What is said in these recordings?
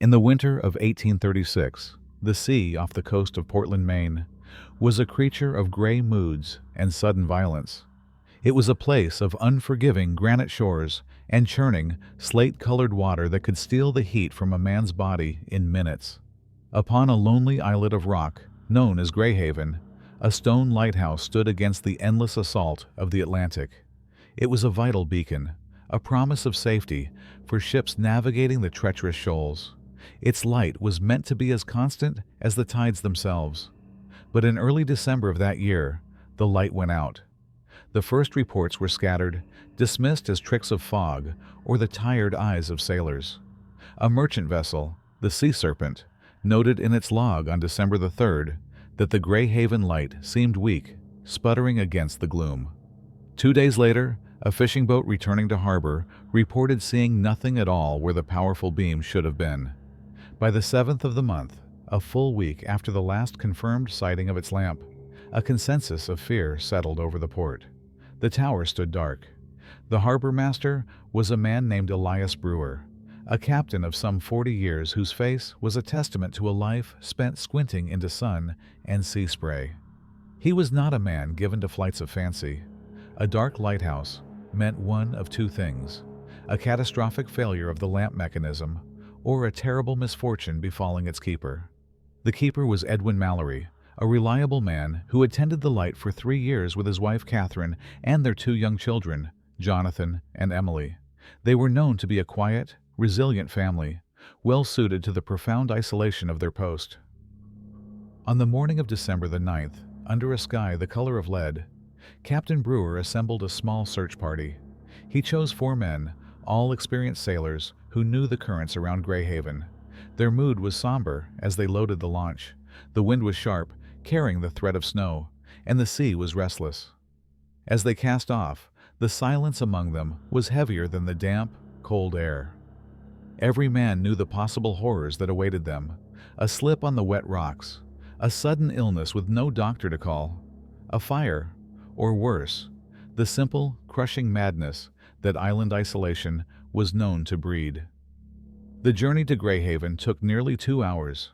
In the winter of 1836, the sea off the coast of Portland, Maine, was a creature of gray moods and sudden violence. It was a place of unforgiving granite shores and churning, slate-colored water that could steal the heat from a man's body in minutes. Upon a lonely islet of rock, known as Greyhaven, a stone lighthouse stood against the endless assault of the Atlantic. It was a vital beacon, a promise of safety for ships navigating the treacherous shoals. Its light was meant to be as constant as the tides themselves. But in early December of that year, the light went out. The first reports were scattered, dismissed as tricks of fog or the tired eyes of sailors. A merchant vessel, the Sea Serpent, noted in its log on December the 3rd that the Greyhaven light seemed weak, sputtering against the gloom. 2 days later, a fishing boat returning to harbor reported seeing nothing at all where the powerful beam should have been. By the 7th of the month, a full week after the last confirmed sighting of its lamp, a consensus of fear settled over the port. The tower stood dark. The harbor master was a man named Elias Brewer, a captain of some 40 years whose face was a testament to a life spent squinting into sun and sea spray. He was not a man given to flights of fancy. A dark lighthouse meant one of two things: a catastrophic failure of the lamp mechanism or a terrible misfortune befalling its keeper. The keeper was Edwin Mallory, a reliable man who had tended the light for 3 years with his wife Catherine and their 2 young children, Jonathan and Emily. They were known to be a quiet, resilient family, well suited to the profound isolation of their post. On the morning of December the 9th, under a sky the color of lead, Captain Brewer assembled a small search party. He chose 4 men, all experienced sailors who knew the currents around Greyhaven. Their mood was somber as they loaded the launch. The wind was sharp, carrying the threat of snow, and the sea was restless. As they cast off, the silence among them was heavier than the damp, cold air. Every man knew the possible horrors that awaited them: a slip on the wet rocks, a sudden illness with no doctor to call, a fire, or worse, the simple, crushing madness that island isolation was known to breed. The journey to Greyhaven took nearly 2 hours.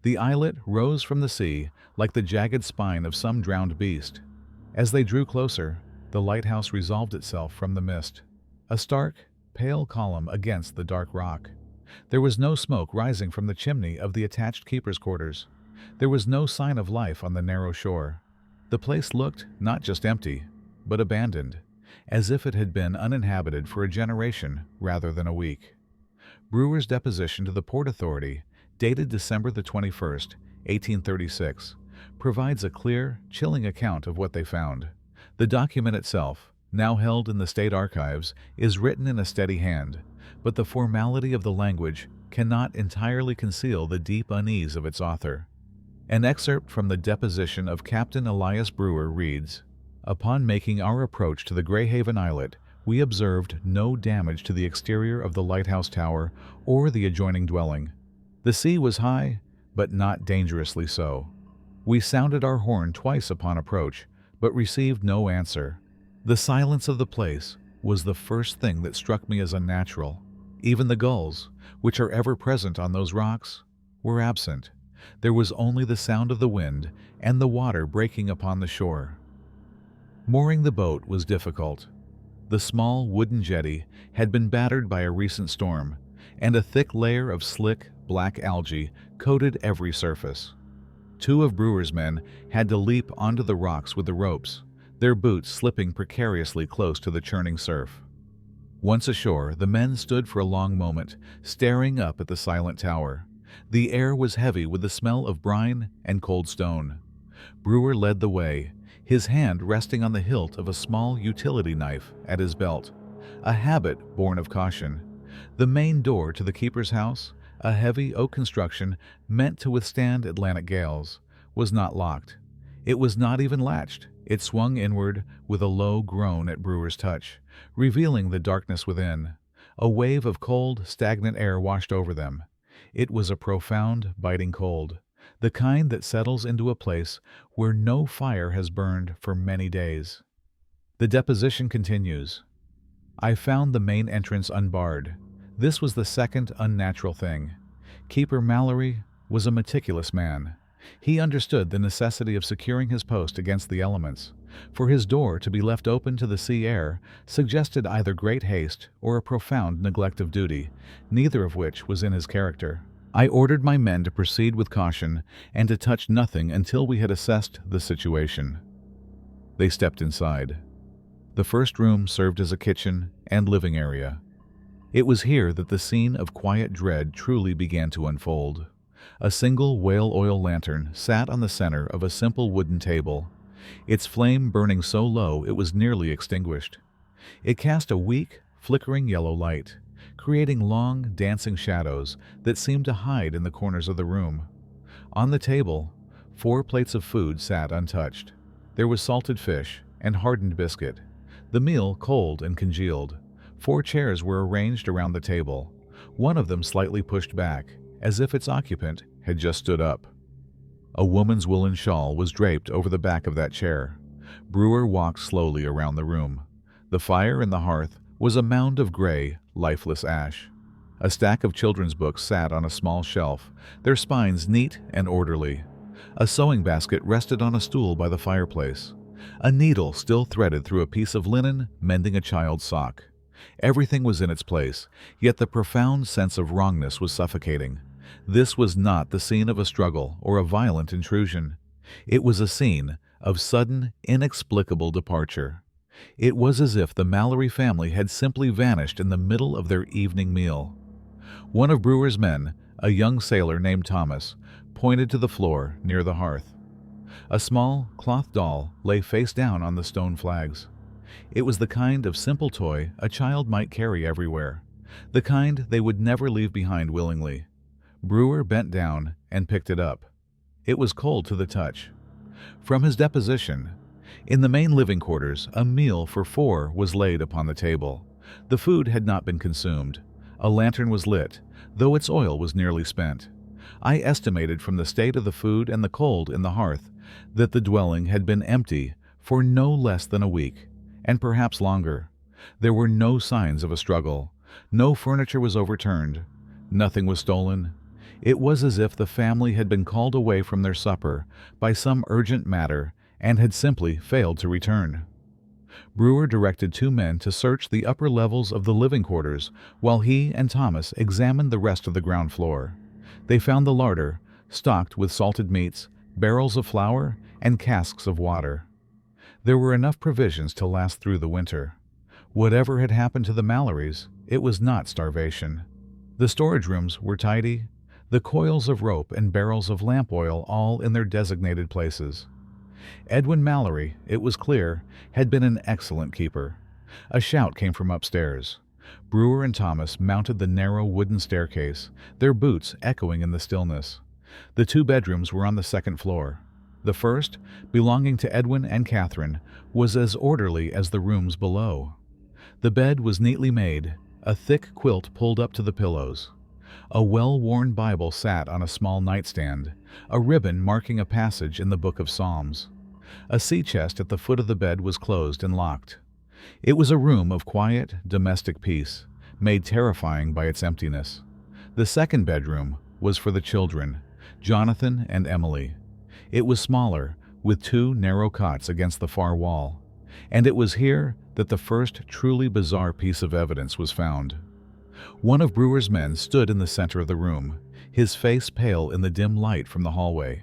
The islet rose from the sea like the jagged spine of some drowned beast. As they drew closer, the lighthouse resolved itself from the mist, a stark, pale column against the dark rock. There was no smoke rising from the chimney of the attached keeper's quarters. There was no sign of life on the narrow shore. The place looked not just empty, but abandoned, as if it had been uninhabited for a generation rather than a week. Brewer's deposition to the Port Authority, dated December the 21st, 1836, provides a clear, chilling account of what they found. The document itself, now held in the state archives, is written in a steady hand, but the formality of the language cannot entirely conceal the deep unease of its author. An excerpt from the deposition of Captain Elias Brewer reads, "Upon making our approach to the Greyhaven Islet, we observed no damage to the exterior of the lighthouse tower or the adjoining dwelling. The sea was high, but not dangerously so. We sounded our horn twice upon approach, but received no answer. The silence of the place was the first thing that struck me as unnatural. Even the gulls, which are ever present on those rocks, were absent. There was only the sound of the wind and the water breaking upon the shore." Mooring the boat was difficult. The small wooden jetty had been battered by a recent storm, and a thick layer of slick, black algae coated every surface. 2 of Brewer's men had to leap onto the rocks with the ropes, their boots slipping precariously close to the churning surf. Once ashore, the men stood for a long moment, staring up at the silent tower. The air was heavy with the smell of brine and cold stone. Brewer led the way, his hand resting on the hilt of a small utility knife at his belt, a habit born of caution. The main door to the keeper's house, a heavy oak construction meant to withstand Atlantic gales, was not locked. It was not even latched. It swung inward with a low groan at Brewer's touch, revealing the darkness within. A wave of cold, stagnant air washed over them. It was a profound, biting cold, the kind that settles into a place where no fire has burned for many days. The deposition continues. "I found the main entrance unbarred. This was the second unnatural thing. Keeper Mallory was a meticulous man. He understood the necessity of securing his post against the elements. For his door to be left open to the sea air suggested either great haste or a profound neglect of duty, neither of which was in his character. I ordered my men to proceed with caution and to touch nothing until we had assessed the situation. They stepped inside. The first room served as a kitchen and living area. It was here that the scene of quiet dread truly began to unfold. A single whale oil lantern sat on the center of a simple wooden table, its flame burning so low it was nearly extinguished. It cast a weak, flickering yellow light, creating long, dancing shadows that seemed to hide in the corners of the room. On the table, 4 plates of food sat untouched. There was salted fish and hardened biscuit, the meal cold and congealed. 4 chairs were arranged around the table, one of them slightly pushed back, as if its occupant had just stood up. A woman's woolen shawl was draped over the back of that chair. Brewer walked slowly around the room. The fire in the hearth was a mound of gray, lifeless ash. A stack of children's books sat on a small shelf, their spines neat and orderly. A sewing basket rested on a stool by the fireplace. A needle still threaded through a piece of linen, mending a child's sock. Everything was in its place, yet the profound sense of wrongness was suffocating. This was not the scene of a struggle or a violent intrusion. It was a scene of sudden, inexplicable departure. It was as if the Mallory family had simply vanished in the middle of their evening meal. One of Brewer's men, a young sailor named Thomas, pointed to the floor near the hearth. A small cloth doll lay face down on the stone flags. It was the kind of simple toy a child might carry everywhere, the kind they would never leave behind willingly. Brewer bent down and picked it up. It was cold to the touch. From his deposition, in the main living quarters, a meal for 4 was laid upon the table. The food had not been consumed. A lantern was lit, though its oil was nearly spent. I estimated from the state of the food and the cold in the hearth that the dwelling had been empty for no less than a week, and perhaps longer. There were no signs of a struggle. No furniture was overturned. Nothing was stolen. It was as if the family had been called away from their supper by some urgent matter and had simply failed to return. Brewer directed 2 men to search the upper levels of the living quarters while he and Thomas examined the rest of the ground floor. They found the larder, stocked with salted meats, barrels of flour, and casks of water. There were enough provisions to last through the winter. Whatever had happened to the Mallorys, it was not starvation. The storage rooms were tidy, the coils of rope and barrels of lamp oil all in their designated places. Edwin Mallory, it was clear, had been an excellent keeper. A shout came from upstairs. Brewer and Thomas mounted the narrow wooden staircase, their boots echoing in the stillness. The 2 bedrooms were on the 2nd floor. The first, belonging to Edwin and Catherine, was as orderly as the rooms below. The bed was neatly made, a thick quilt pulled up to the pillows. A well-worn Bible sat on a small nightstand, a ribbon marking a passage in the Book of Psalms. A sea chest at the foot of the bed was closed and locked. It was a room of quiet, domestic peace, made terrifying by its emptiness. The 2nd bedroom was for the children, Jonathan and Emily. It was smaller, with 2 narrow cots against the far wall, and it was here that the first truly bizarre piece of evidence was found. One of Brewer's men stood in the center of the room, his face pale in the dim light from the hallway.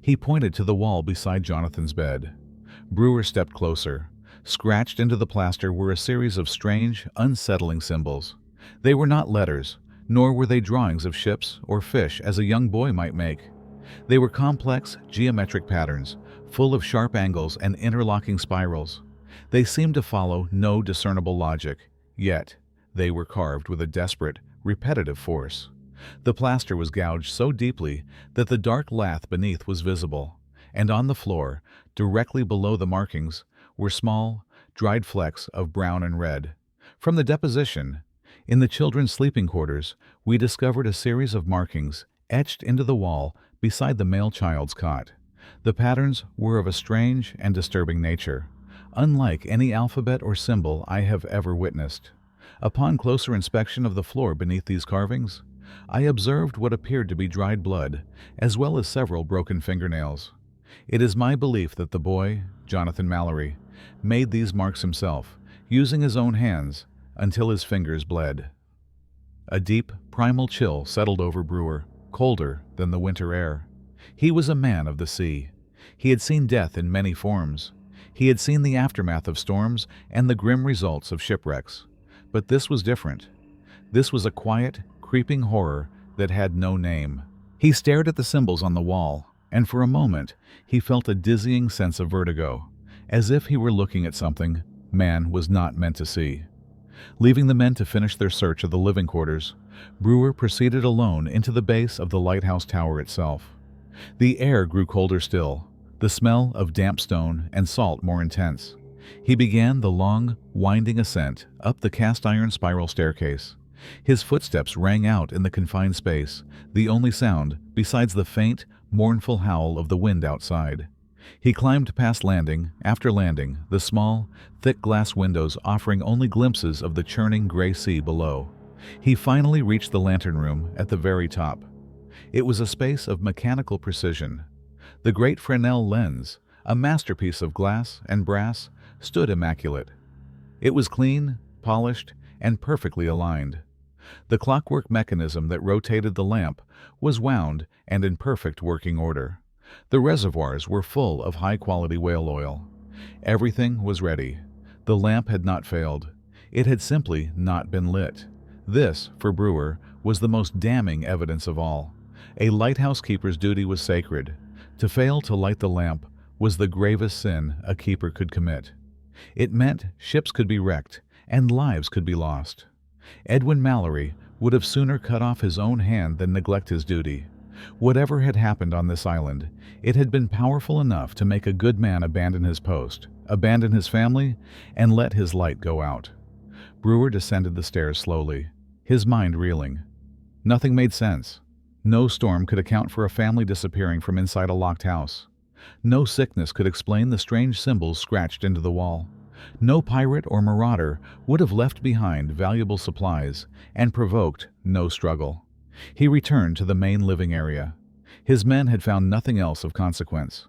He pointed to the wall beside Jonathan's bed. Brewer stepped closer. Scratched into the plaster were a series of strange, unsettling symbols. They were not letters, nor were they drawings of ships or fish as a young boy might make. They were complex, geometric patterns, full of sharp angles and interlocking spirals. They seemed to follow no discernible logic, yet they were carved with a desperate, repetitive force. The plaster was gouged so deeply that the dark lath beneath was visible, and on the floor, directly below the markings, were small, dried flecks of brown and red. From the deposition, in the children's sleeping quarters, we discovered a series of markings etched into the wall beside the male child's cot. The patterns were of a strange and disturbing nature, unlike any alphabet or symbol I have ever witnessed. Upon closer inspection of the floor beneath these carvings, I observed what appeared to be dried blood, as well as several broken fingernails. It is my belief that the boy, Jonathan Mallory, made these marks himself, using his own hands, until his fingers bled. A deep, primal chill settled over Brewer, colder than the winter air. He was a man of the sea. He had seen death in many forms. He had seen the aftermath of storms and the grim results of shipwrecks. But this was different. This was a quiet, creeping horror that had no name. He stared at the symbols on the wall, and for a moment he felt a dizzying sense of vertigo, as if he were looking at something man was not meant to see. Leaving the men to finish their search of the living quarters, Brewer proceeded alone into the base of the lighthouse tower itself. The air grew colder still, the smell of damp stone and salt more intense. He began the long, winding ascent up the cast-iron spiral staircase. His footsteps rang out in the confined space, the only sound besides the faint, mournful howl of the wind outside. He climbed past landing after landing, the small, thick glass windows offering only glimpses of the churning gray sea below. He finally reached the lantern room at the very top. It was a space of mechanical precision. The great Fresnel lens, a masterpiece of glass and brass, stood immaculate. It was clean, polished, and perfectly aligned. The clockwork mechanism that rotated the lamp was wound and in perfect working order. The reservoirs were full of high-quality whale oil. Everything was ready. The lamp had not failed. It had simply not been lit. This, for Brewer, was the most damning evidence of all. A lighthouse keeper's duty was sacred. To fail to light the lamp was the gravest sin a keeper could commit. It meant ships could be wrecked and lives could be lost. Edwin Mallory would have sooner cut off his own hand than neglect his duty. Whatever had happened on this island, it had been powerful enough to make a good man abandon his post, abandon his family, and let his light go out. Brewer descended the stairs slowly, his mind reeling. Nothing made sense. No storm could account for a family disappearing from inside a locked house. No sickness could explain the strange symbols scratched into the wall. No pirate or marauder would have left behind valuable supplies and provoked no struggle. He returned to the main living area. His men had found nothing else of consequence.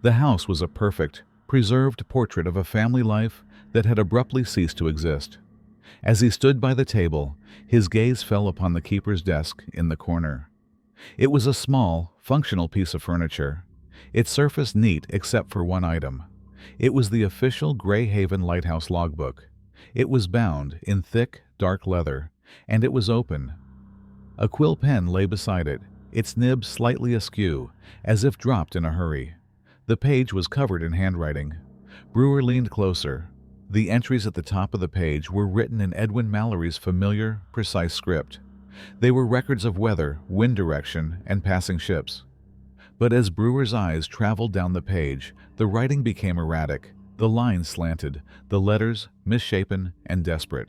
The house was a perfect, preserved portrait of a family life that had abruptly ceased to exist. As he stood by the table, his gaze fell upon the keeper's desk in the corner. It was a small, functional piece of furniture, its surface neat except for one item. It was the official Greyhaven Lighthouse logbook. It was bound in thick, dark leather, and it was open. A quill pen lay beside it, its nib slightly askew, as if dropped in a hurry. The page was covered in handwriting. Brewer leaned closer. The entries at the top of the page were written in Edwin Mallory's familiar, precise script. They were records of weather, wind direction, and passing ships. But as Brewer's eyes traveled down the page, the writing became erratic. The lines slanted, the letters misshapen and desperate.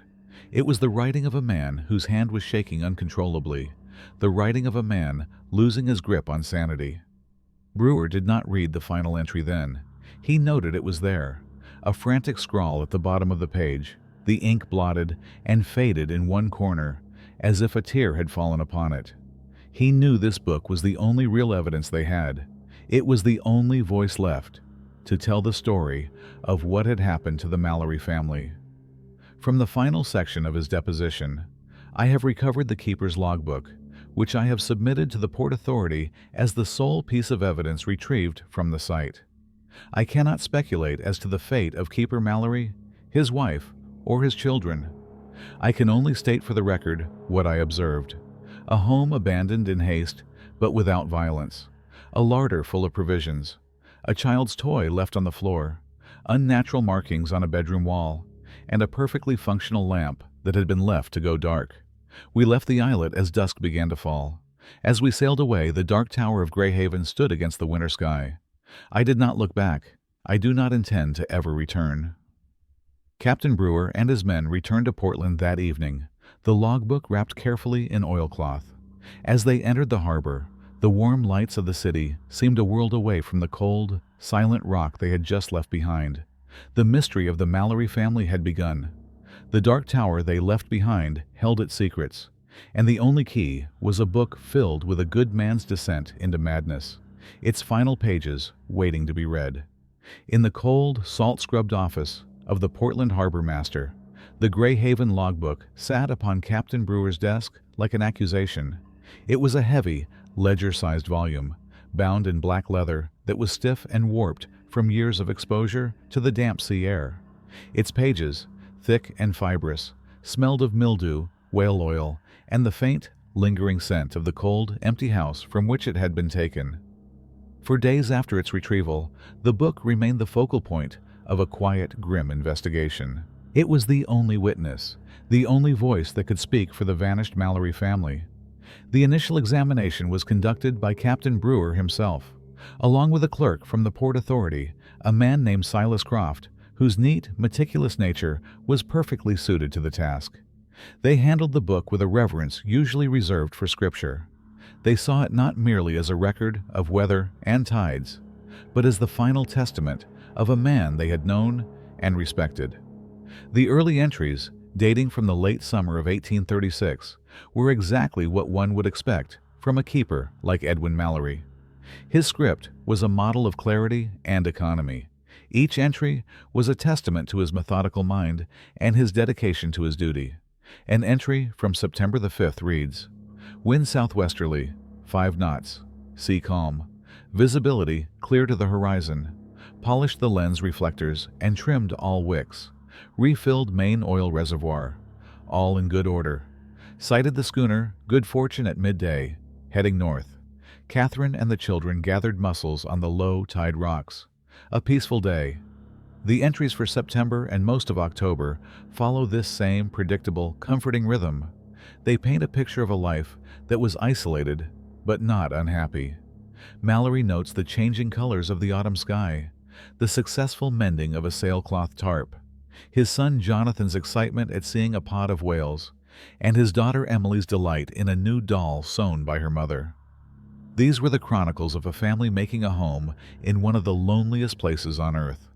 It was the writing of a man whose hand was shaking uncontrollably, the writing of a man losing his grip on sanity. Brewer did not read the final entry then. He noted it was there, a frantic scrawl at the bottom of the page, the ink blotted and faded in one corner, as if a tear had fallen upon it. He knew this book was the only real evidence they had. It was the only voice left to tell the story of what had happened to the Mallory family. From the final section of his deposition, I have recovered the keeper's logbook, which I have submitted to the Port Authority as the sole piece of evidence retrieved from the site. I cannot speculate as to the fate of Keeper Mallory, his wife, or his children. I can only state for the record what I observed. A home abandoned in haste, but without violence. A larder full of provisions. A child's toy left on the floor. Unnatural markings on a bedroom wall. And a perfectly functional lamp that had been left to go dark. We left the islet as dusk began to fall. As we sailed away, the dark tower of Greyhaven stood against the winter sky. I did not look back. I do not intend to ever return. Captain Brewer and his men returned to Portland that evening, the logbook wrapped carefully in oilcloth. As they entered the harbor, the warm lights of the city seemed a world away from the cold, silent rock they had just left behind. The mystery of the Mallory family had begun. The dark tower they left behind held its secrets. and the only key was a book filled with a good man's descent into madness, its final pages waiting to be read. In the cold, salt-scrubbed office of the Portland harbor master, the Greyhaven logbook sat upon Captain Brewer's desk like an accusation. It was a heavy, ledger-sized volume, bound in black leather that was stiff and warped from years of exposure to the damp sea air. Its pages, thick and fibrous, smelled of mildew, whale oil, and the faint, lingering scent of the cold, empty house from which it had been taken. For days after its retrieval, the book remained the focal point of a quiet, grim investigation. It was the only witness, the only voice that could speak for the vanished Mallory family. The initial examination was conducted by Captain Brewer himself, along with a clerk from the Port Authority, a man named Silas Croft, whose neat, meticulous nature was perfectly suited to the task. They handled the book with a reverence usually reserved for Scripture. They saw it not merely as a record of weather and tides, but as the final testament of a man they had known and respected. The early entries, dating from the late summer of 1836, were exactly what one would expect from a keeper like Edwin Mallory. His script was a model of clarity and economy. Each entry was a testament to his methodical mind and his dedication to his duty. An entry from September the 5th reads, "Wind southwesterly, 5 knots, sea calm, visibility clear to the horizon, polished the lens reflectors and trimmed all wicks, refilled main oil reservoir, all in good order. Sighted the schooner Good Fortune at midday, heading north. Catherine and the children gathered mussels on the low tide rocks. A peaceful day." The entries for September and most of October follow this same predictable, comforting rhythm. They paint a picture of a life that was isolated but not unhappy. Mallory notes the changing colors of the autumn sky, the successful mending of a sailcloth tarp, his son Jonathan's excitement at seeing a pod of whales, and his daughter Emily's delight in a new doll sewn by her mother. These were the chronicles of a family making a home in one of the loneliest places on earth.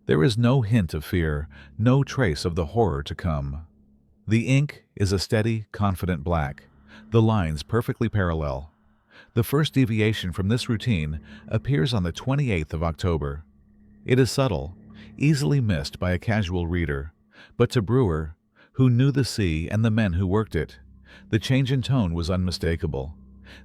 There is no hint of fear, no trace of the horror to come. The ink is a steady, confident black, the lines perfectly parallel. The first deviation from this routine appears on the 28th of October. It is subtle, easily missed by a casual reader, but to Brewer, who knew the sea and the men who worked it, the change in tone was unmistakable.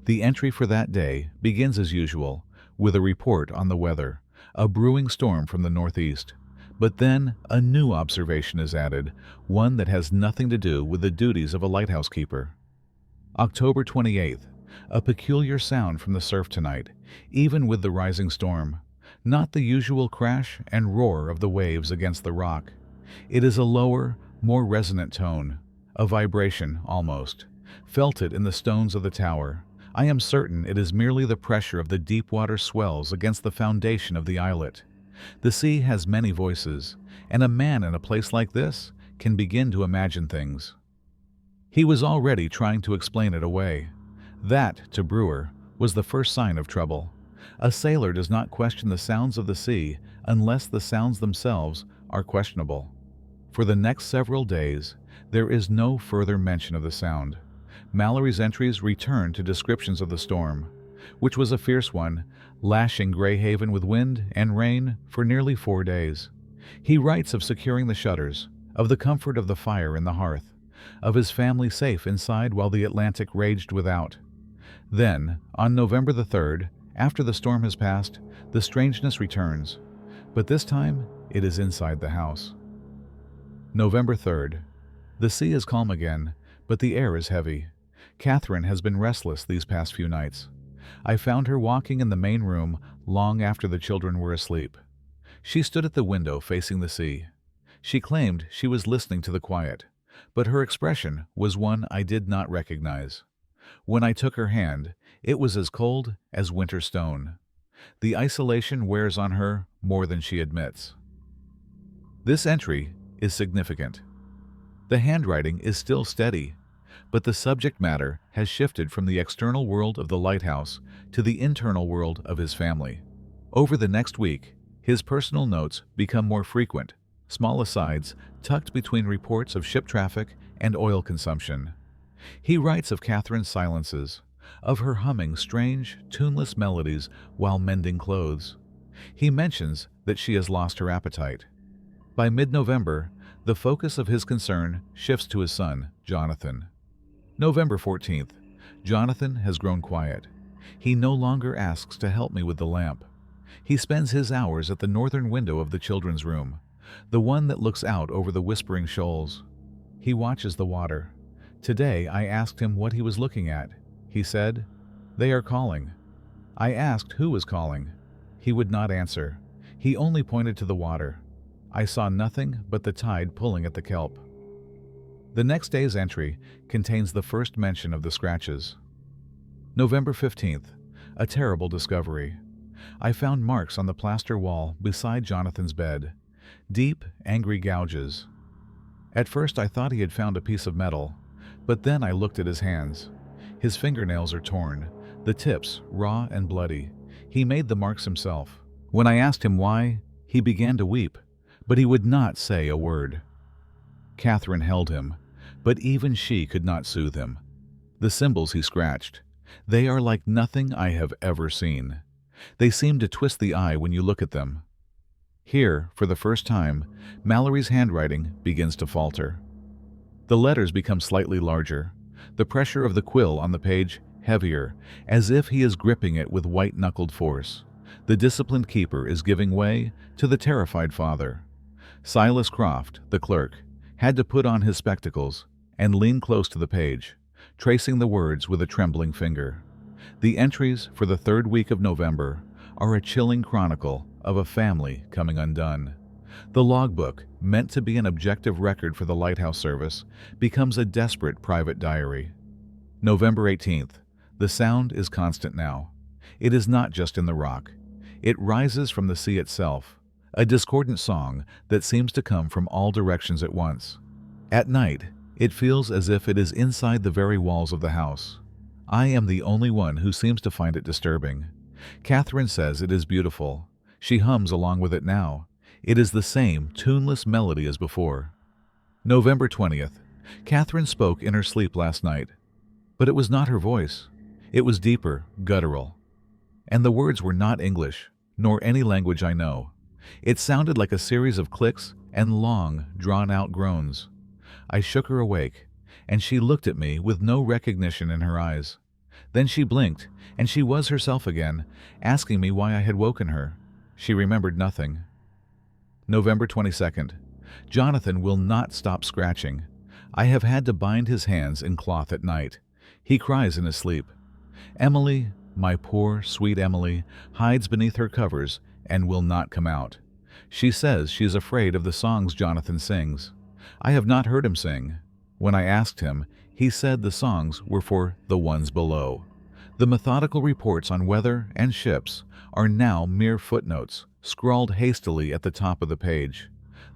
The entry for that day begins as usual, with a report on the weather, a brewing storm from the northeast. But then a new observation is added, one that has nothing to do with the duties of a lighthouse keeper. October 28th. A peculiar sound from the surf tonight, even with the rising storm. Not the usual crash and roar of the waves against the rock. It is a lower, more resonant tone, a vibration almost. Felt it in the stones of the tower. I am certain it is merely the pressure of the deep water swells against the foundation of the islet. The sea has many voices, and a man in a place like this can begin to imagine things. He was already trying to explain it away. That, to Brewer, was the first sign of trouble. A sailor does not question the sounds of the sea unless the sounds themselves are questionable. For the next several days, there is no further mention of the sound. Mallory's entries return to descriptions of the storm, which was a fierce one, lashing Greyhaven with wind and rain for nearly 4 days. He writes of securing the shutters, of the comfort of the fire in the hearth, of his family safe inside while the Atlantic raged without. Then, on November the 3rd, after the storm has passed, the strangeness returns, but this time it is inside the house. November 3rd. The sea is calm again, but the air is heavy. Catherine has been restless these past few nights. I found her walking in the main room long after the children were asleep. She stood at the window facing the sea. She claimed she was listening to the quiet, but her expression was one I did not recognize. When I took her hand, it was as cold as winter stone. The isolation wears on her more than she admits. This entry is significant. The handwriting is still steady, but the subject matter has shifted from the external world of the lighthouse to the internal world of his family. Over the next week, his personal notes become more frequent, small asides tucked between reports of ship traffic and oil consumption. He writes of Catherine's silences, of her humming strange, tuneless melodies while mending clothes. He mentions that she has lost her appetite. By mid-November, the focus of his concern shifts to his son, Jonathan. November 14th. Jonathan has grown quiet. He no longer asks to help me with the lamp. He spends his hours at the northern window of the children's room, the one that looks out over the whispering shoals. He watches the water. Today I asked him what he was looking at. He said, "They are calling." I asked who was calling. He would not answer. He only pointed to the water. I saw nothing but the tide pulling at the kelp. The next day's entry contains the first mention of the scratches. November 15th. A terrible discovery. I found marks on the plaster wall beside Jonathan's bed. Deep, angry gouges. At first I thought he had found a piece of metal, but then I looked at his hands. His fingernails are torn, the tips raw and bloody. He made the marks himself. When I asked him why, he began to weep, but he would not say a word. Catherine held him, but even she could not soothe him. The symbols he scratched, they are like nothing I have ever seen. They seem to twist the eye when you look at them. Here, for the first time, Mallory's handwriting begins to falter. The letters become slightly larger, the pressure of the quill on the page heavier, as if he is gripping it with white-knuckled force. The disciplined keeper is giving way to the terrified father. Silas Croft, the clerk, had to put on his spectacles and lean close to the page, tracing the words with a trembling finger. The entries for the third week of November are a chilling chronicle of a family coming undone. The logbook, meant to be an objective record for the lighthouse service, becomes a desperate private diary. November 18th. The sound is constant now. It is not just in the rock. It rises from the sea itself, a discordant song that seems to come from all directions at once. At night, it feels as if it is inside the very walls of the house. I am the only one who seems to find it disturbing. Catherine says it is beautiful. She hums along with it now. It is the same tuneless melody as before. November 20th. Catherine spoke in her sleep last night. But it was not her voice. It was deeper, guttural. And the words were not English, nor any language I know. It sounded like a series of clicks and long, drawn-out groans. I shook her awake, and she looked at me with no recognition in her eyes. Then she blinked, and she was herself again, asking me why I had woken her. She remembered nothing. November 22nd. Jonathan will not stop scratching. I have had to bind his hands in cloth at night. He cries in his sleep. Emily, my poor, sweet Emily, hides beneath her covers and will not come out. She says she is afraid of the songs Jonathan sings. I have not heard him sing. When I asked him, he said the songs were for the ones below. The methodical reports on weather and ships are now mere footnotes, scrawled hastily at the top of the page.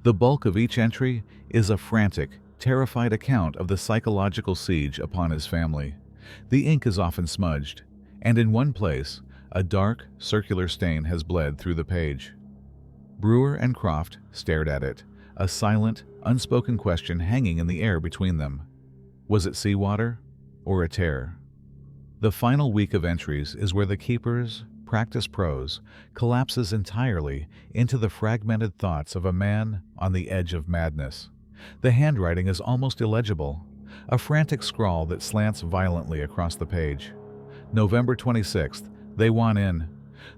The bulk of each entry is a frantic, terrified account of the psychological siege upon his family. The ink is often smudged, and in one place, a dark, circular stain has bled through the page. Brewer and Croft stared at it, a silent, unspoken question hanging in the air between them. Was it seawater or a tear? The final week of entries is where the keeper's practice prose collapses entirely into the fragmented thoughts of a man on the edge of madness. The handwriting is almost illegible, a frantic scrawl that slants violently across the page. November 26th. They want in.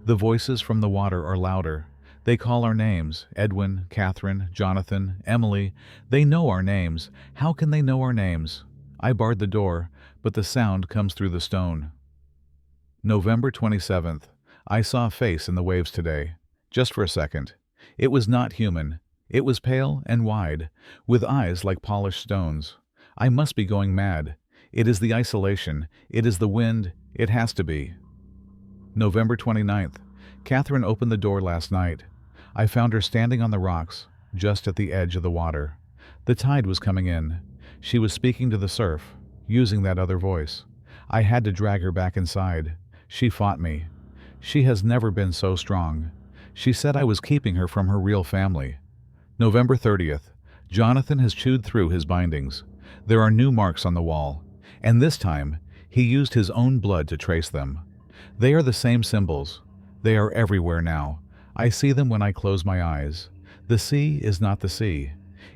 The voices from the water are louder. They call our names, Edwin, Catherine, Jonathan, Emily. They know our names. How can they know our names? I barred the door, but the sound comes through the stone. November 27th. I saw a face in the waves today, just for a second. It was not human. It was pale and wide, with eyes like polished stones. I must be going mad. It is the isolation. It is the wind. It has to be. November 29th. Catherine opened the door last night. I found her standing on the rocks, just at the edge of the water. The tide was coming in. She was speaking to the surf, using that other voice. I had to drag her back inside. She fought me. She has never been so strong. She said I was keeping her from her real family. November 30th. Jonathan has chewed through his bindings. There are new marks on the wall, And this time, he used his own blood to trace them. They are the same symbols. They are everywhere now. I see them when I close my eyes. The sea is not the sea.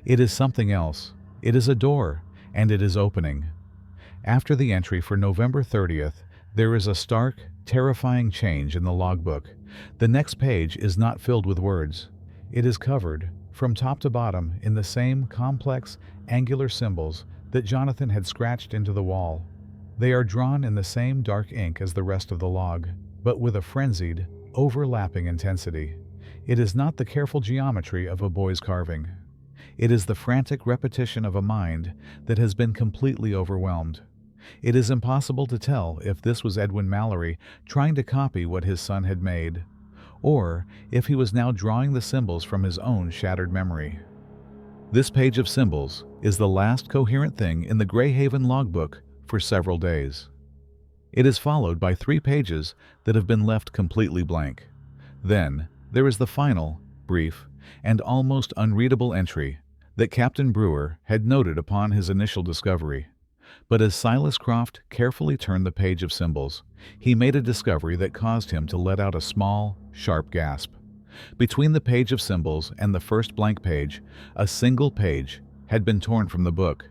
It is something else. It is a door, and it is opening. After the entry for November 30th, there is a stark, terrifying change in the logbook. The next page is not filled with words. It is covered, from top to bottom, in the same complex, angular symbols that Jonathan had scratched into the wall. They are drawn in the same dark ink as the rest of the log, but with a frenzied, overlapping intensity. It is not the careful geometry of a boy's carving. It is the frantic repetition of a mind that has been completely overwhelmed. It is impossible to tell if this was Edwin Mallory trying to copy what his son had made, or if he was now drawing the symbols from his own shattered memory. This page of symbols is the last coherent thing in the Greyhaven logbook for several days. It is followed by 3 pages that have been left completely blank. Then there is the final, brief, and almost unreadable entry that Captain Brewer had noted upon his initial discovery. But as Silas Croft carefully turned the page of symbols, he made a discovery that caused him to let out a small, sharp gasp. Between the page of symbols and the first blank page, a single page had been torn from the book.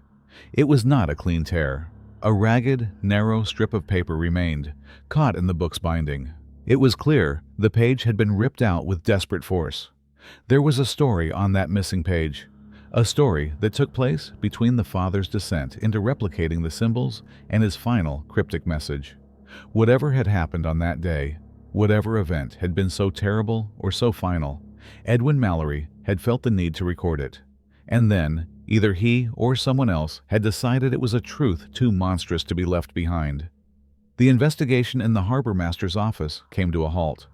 It was not a clean tear. A ragged, narrow strip of paper remained, caught in the book's binding. It was clear the page had been ripped out with desperate force. There was a story on that missing page, a story that took place between the father's descent into replicating the symbols and his final cryptic message. Whatever had happened on that day, whatever event had been so terrible or so final, Edwin Mallory had felt the need to record it. And then, either he or someone else had decided it was a truth too monstrous to be left behind. The investigation in the harbor master's office came to a halt.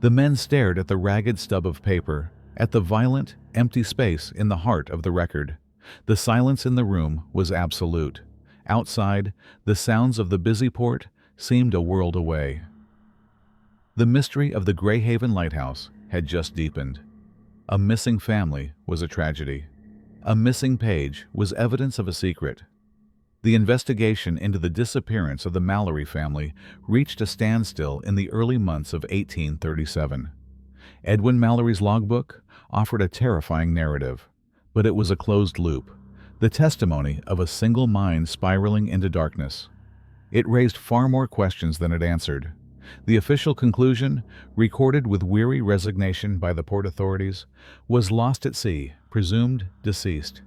The men stared at the ragged stub of paper, at the violent, empty space in the heart of the record. The silence in the room was absolute. Outside, the sounds of the busy port seemed a world away. The mystery of the Greyhaven lighthouse had just deepened. A missing family was a tragedy. A missing page was evidence of a secret. The investigation into the disappearance of the Mallory family reached a standstill in the early months of 1837. Edwin Mallory's logbook offered a terrifying narrative, but it was a closed loop, the testimony of a single mind spiraling into darkness. It raised far more questions than it answered. The official conclusion, recorded with weary resignation by the port authorities, was lost at sea, presumed deceased.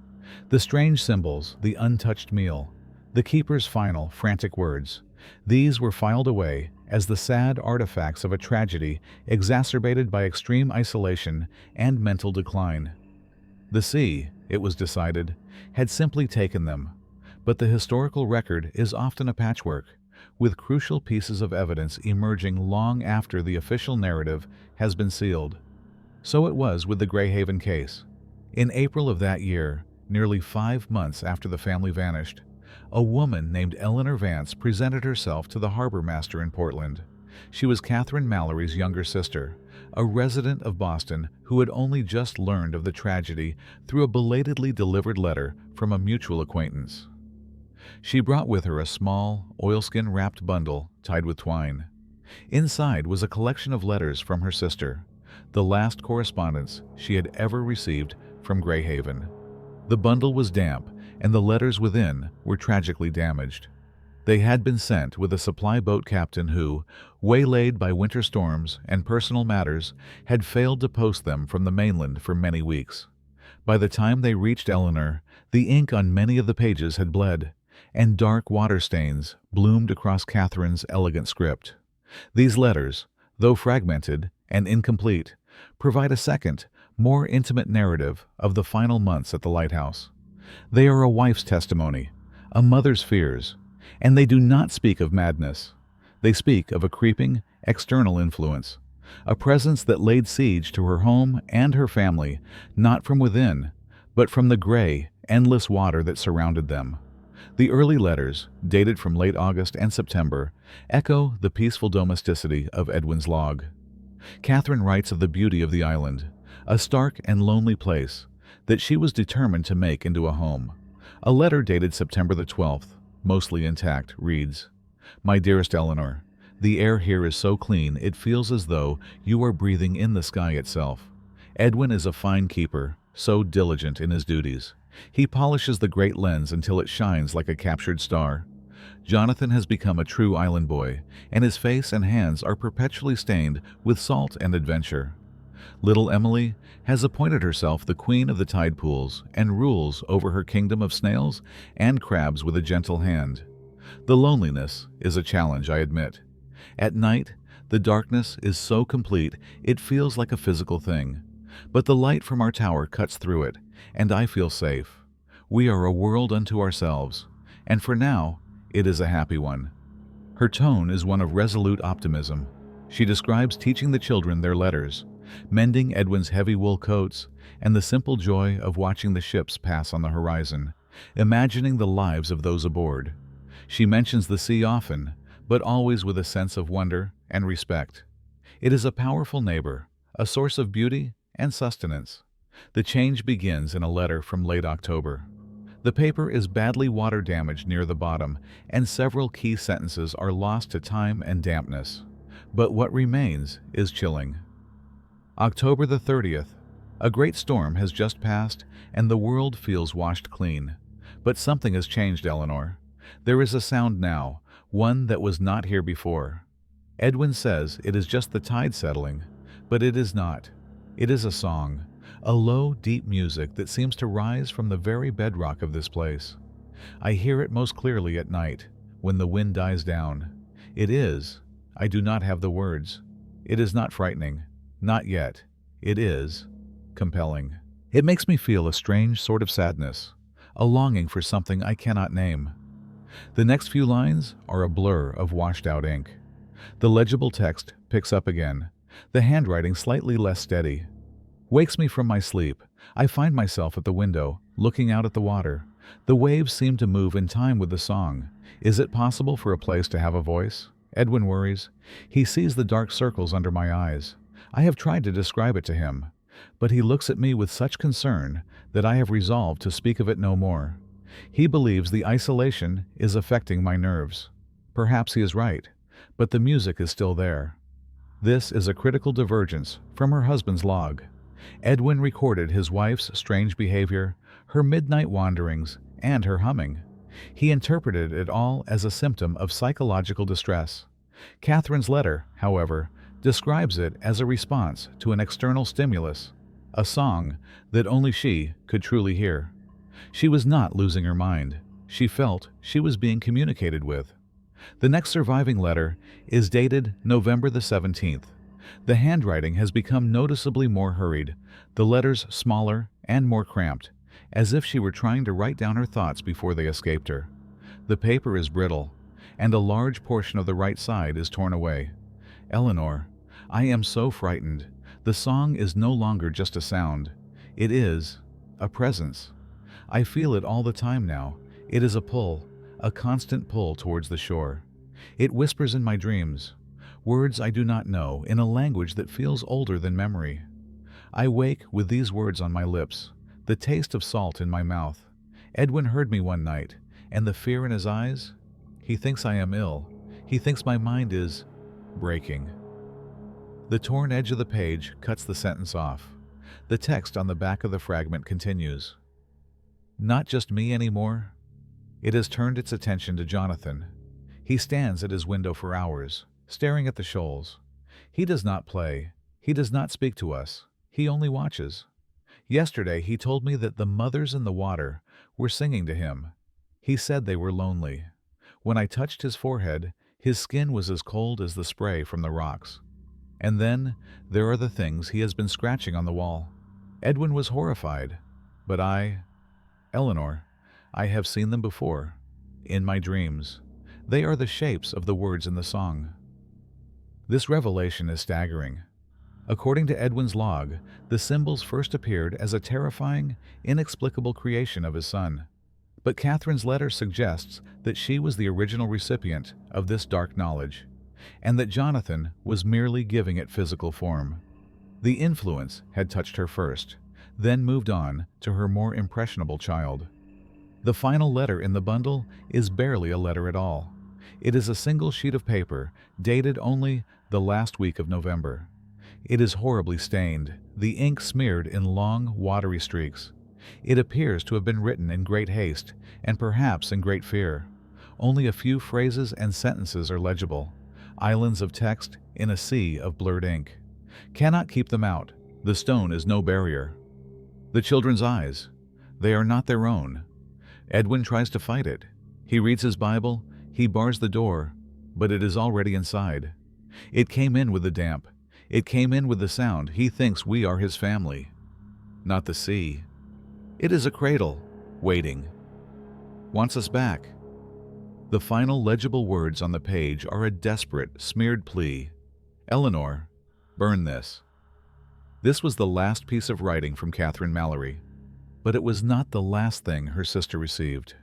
The strange symbols, the untouched meal, the keeper's final, frantic words, these were filed away as the sad artifacts of a tragedy exacerbated by extreme isolation and mental decline. The sea, it was decided, had simply taken them, but the historical record is often a patchwork, with crucial pieces of evidence emerging long after the official narrative has been sealed. So it was with the Greyhaven case. In April of that year, nearly 5 months after the family vanished, a woman named Eleanor Vance presented herself to the harbor master in Portland. She was Catherine Mallory's younger sister, a resident of Boston who had only just learned of the tragedy through a belatedly delivered letter from a mutual acquaintance. She brought with her a small, oilskin-wrapped bundle tied with twine. Inside was a collection of letters from her sister, the last correspondence she had ever received from Greyhaven. The bundle was damp, and the letters within were tragically damaged. They had been sent with a supply boat captain who, waylaid by winter storms and personal matters, had failed to post them from the mainland for many weeks. By the time they reached Eleanor, the ink on many of the pages had bled, and dark water stains bloomed across Catherine's elegant script. These letters, though fragmented and incomplete, provide a second, more intimate narrative of the final months at the lighthouse. They are a wife's testimony, a mother's fears, and they do not speak of madness. They speak of a creeping, external influence, a presence that laid siege to her home and her family, not from within, but from the gray, endless water that surrounded them. The early letters, dated from late August and September, echo the peaceful domesticity of Edwin's log. Catherine writes of the beauty of the island, a stark and lonely place that she was determined to make into a home. A letter dated September the 12th. mostly intact, reads, "My dearest Eleanor, the air here is so clean it feels as though you are breathing in the sky itself. Edwin is a fine keeper, so diligent in his duties. He polishes the great lens until it shines like a captured star. Jonathan has become a true island boy, and his face and hands are perpetually stained with salt and adventure. Little Emily has appointed herself the queen of the tide pools and rules over her kingdom of snails and crabs with a gentle hand. The loneliness is a challenge, I admit. At night, the darkness is so complete it feels like a physical thing. But the light from our tower cuts through it, and I feel safe. We are a world unto ourselves, and for now, it is a happy one." Her tone is one of resolute optimism. She describes teaching the children their letters, mending Edwin's heavy wool coats, and the simple joy of watching the ships pass on the horizon, imagining the lives of those aboard. She mentions the sea often, but always with a sense of wonder and respect. It is a powerful neighbor, a source of beauty and sustenance. The change begins in a letter from late October. The paper is badly water damaged near the bottom, and several key sentences are lost to time and dampness. But what remains is chilling. October the 30th. A great storm has just passed, and the world feels washed clean. But something has changed, Eleanor. There is a sound now, one that was not here before. Edwin says it is just the tide settling, but it is not. It is a song, a low, deep music that seems to rise from the very bedrock of this place. I hear it most clearly at night, when the wind dies down. It is, I do not have the words. It is not frightening, not yet. It is compelling. It makes me feel a strange sort of sadness, a longing for something I cannot name. The next few lines are a blur of washed-out ink. The legible text picks up again, the handwriting slightly less steady. Wakes me from my sleep. I find myself at the window, looking out at the water. The waves seem to move in time with the song. Is it possible for a place to have a voice? Edwin worries. He sees the dark circles under my eyes. I have tried to describe it to him, but he looks at me with such concern that I have resolved to speak of it no more. He believes the isolation is affecting my nerves. Perhaps he is right, but the music is still there. This is a critical divergence from her husband's log. Edwin recorded his wife's strange behavior, her midnight wanderings, and her humming. He interpreted it all as a symptom of psychological distress. Catherine's letter, however, describes it as a response to an external stimulus, a song that only she could truly hear. She was not losing her mind. She felt she was being communicated with. The next surviving letter is dated November the 17th. The handwriting has become noticeably more hurried, the letters smaller and more cramped, as if she were trying to write down her thoughts before they escaped her. The paper is brittle, and a large portion of the right side is torn away. Eleanor, I am so frightened. The song is no longer just a sound. It is a presence. I feel it all the time now. It is a pull, a constant pull towards the shore. It whispers in my dreams, words I do not know, in a language that feels older than memory. I wake with these words on my lips, the taste of salt in my mouth. Edwin heard me one night, and the fear in his eyes? He thinks I am ill. He thinks my mind is breaking. The torn edge of the page cuts the sentence off. The text on the back of the fragment continues. Not just me anymore. It has turned its attention to Jonathan. He stands at his window for hours, staring at the shoals. He does not play. He does not speak to us. He only watches. Yesterday he told me that the mothers in the water were singing to him. He said they were lonely. When I touched his forehead, his skin was as cold as the spray from the rocks. And then there are the things he has been scratching on the wall. Edwin was horrified, but Eleanor, I have seen them before, in my dreams. They are the shapes of the words in the song. This revelation is staggering. According to Edwin's log, the symbols first appeared as a terrifying, inexplicable creation of his son. But Catherine's letter suggests that she was the original recipient of this dark knowledge, and that Jonathan was merely giving it physical form. The influence had touched her first, then moved on to her more impressionable child. The final letter in the bundle is barely a letter at all. It is a single sheet of paper, dated only the last week of November. It is horribly stained, the ink smeared in long, watery streaks. It appears to have been written in great haste, and perhaps in great fear. Only a few phrases and sentences are legible, islands of text in a sea of blurred ink. Cannot keep them out. The stone is no barrier. The children's eyes. They are not their own. Edwin tries to fight it. He reads his Bible, he bars the door, but it is already inside. It came in with the damp. It came in with the sound. He thinks we are his family. Not the sea. It is a cradle, waiting. Wants us back. The final legible words on the page are a desperate, smeared plea. Eleanor, burn this. This was the last piece of writing from Catherine Mallory, but it was not the last thing her sister received.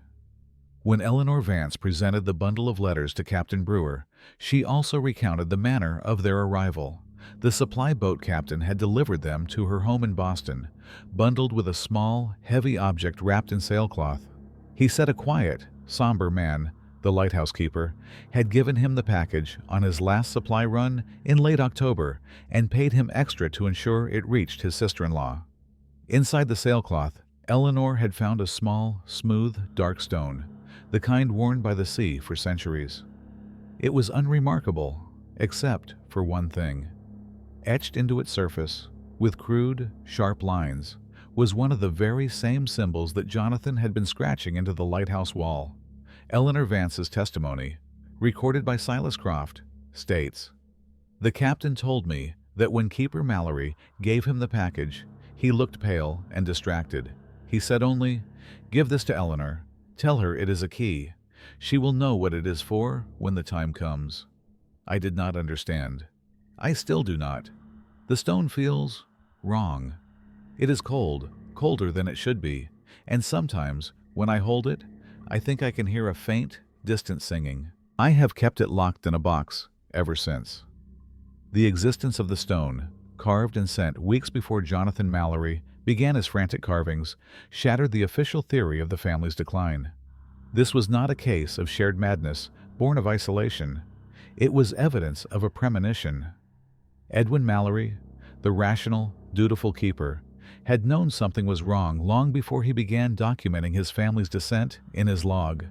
When Eleanor Vance presented the bundle of letters to Captain Brewer, she also recounted the manner of their arrival. The supply boat captain had delivered them to her home in Boston, bundled with a small, heavy object wrapped in sailcloth. He said a quiet, somber man, the lighthouse keeper, had given him the package on his last supply run in late October and paid him extra to ensure it reached his sister-in-law. Inside the sailcloth, Eleanor had found a small, smooth, dark stone, the kind worn by the sea for centuries. It was unremarkable, except for one thing. Etched into its surface, with crude, sharp lines, was one of the very same symbols that Jonathan had been scratching into the lighthouse wall. Eleanor Vance's testimony, recorded by Silas Croft, states, "The captain told me that when Keeper Mallory gave him the package, he looked pale and distracted. He said only, 'Give this to Eleanor. Tell her it is a key. She will know what it is for when the time comes.' I did not understand. I still do not. The stone feels wrong. It is cold, colder than it should be, and sometimes, when I hold it, I think I can hear a faint, distant singing. I have kept it locked in a box ever since." The existence of the stone, carved and sent weeks before Jonathan Mallory began his frantic carvings, shattered the official theory of the family's decline. This was not a case of shared madness born of isolation. It was evidence of a premonition. Edwin Mallory, the rational, dutiful keeper, had known something was wrong long before he began documenting his family's descent in his log.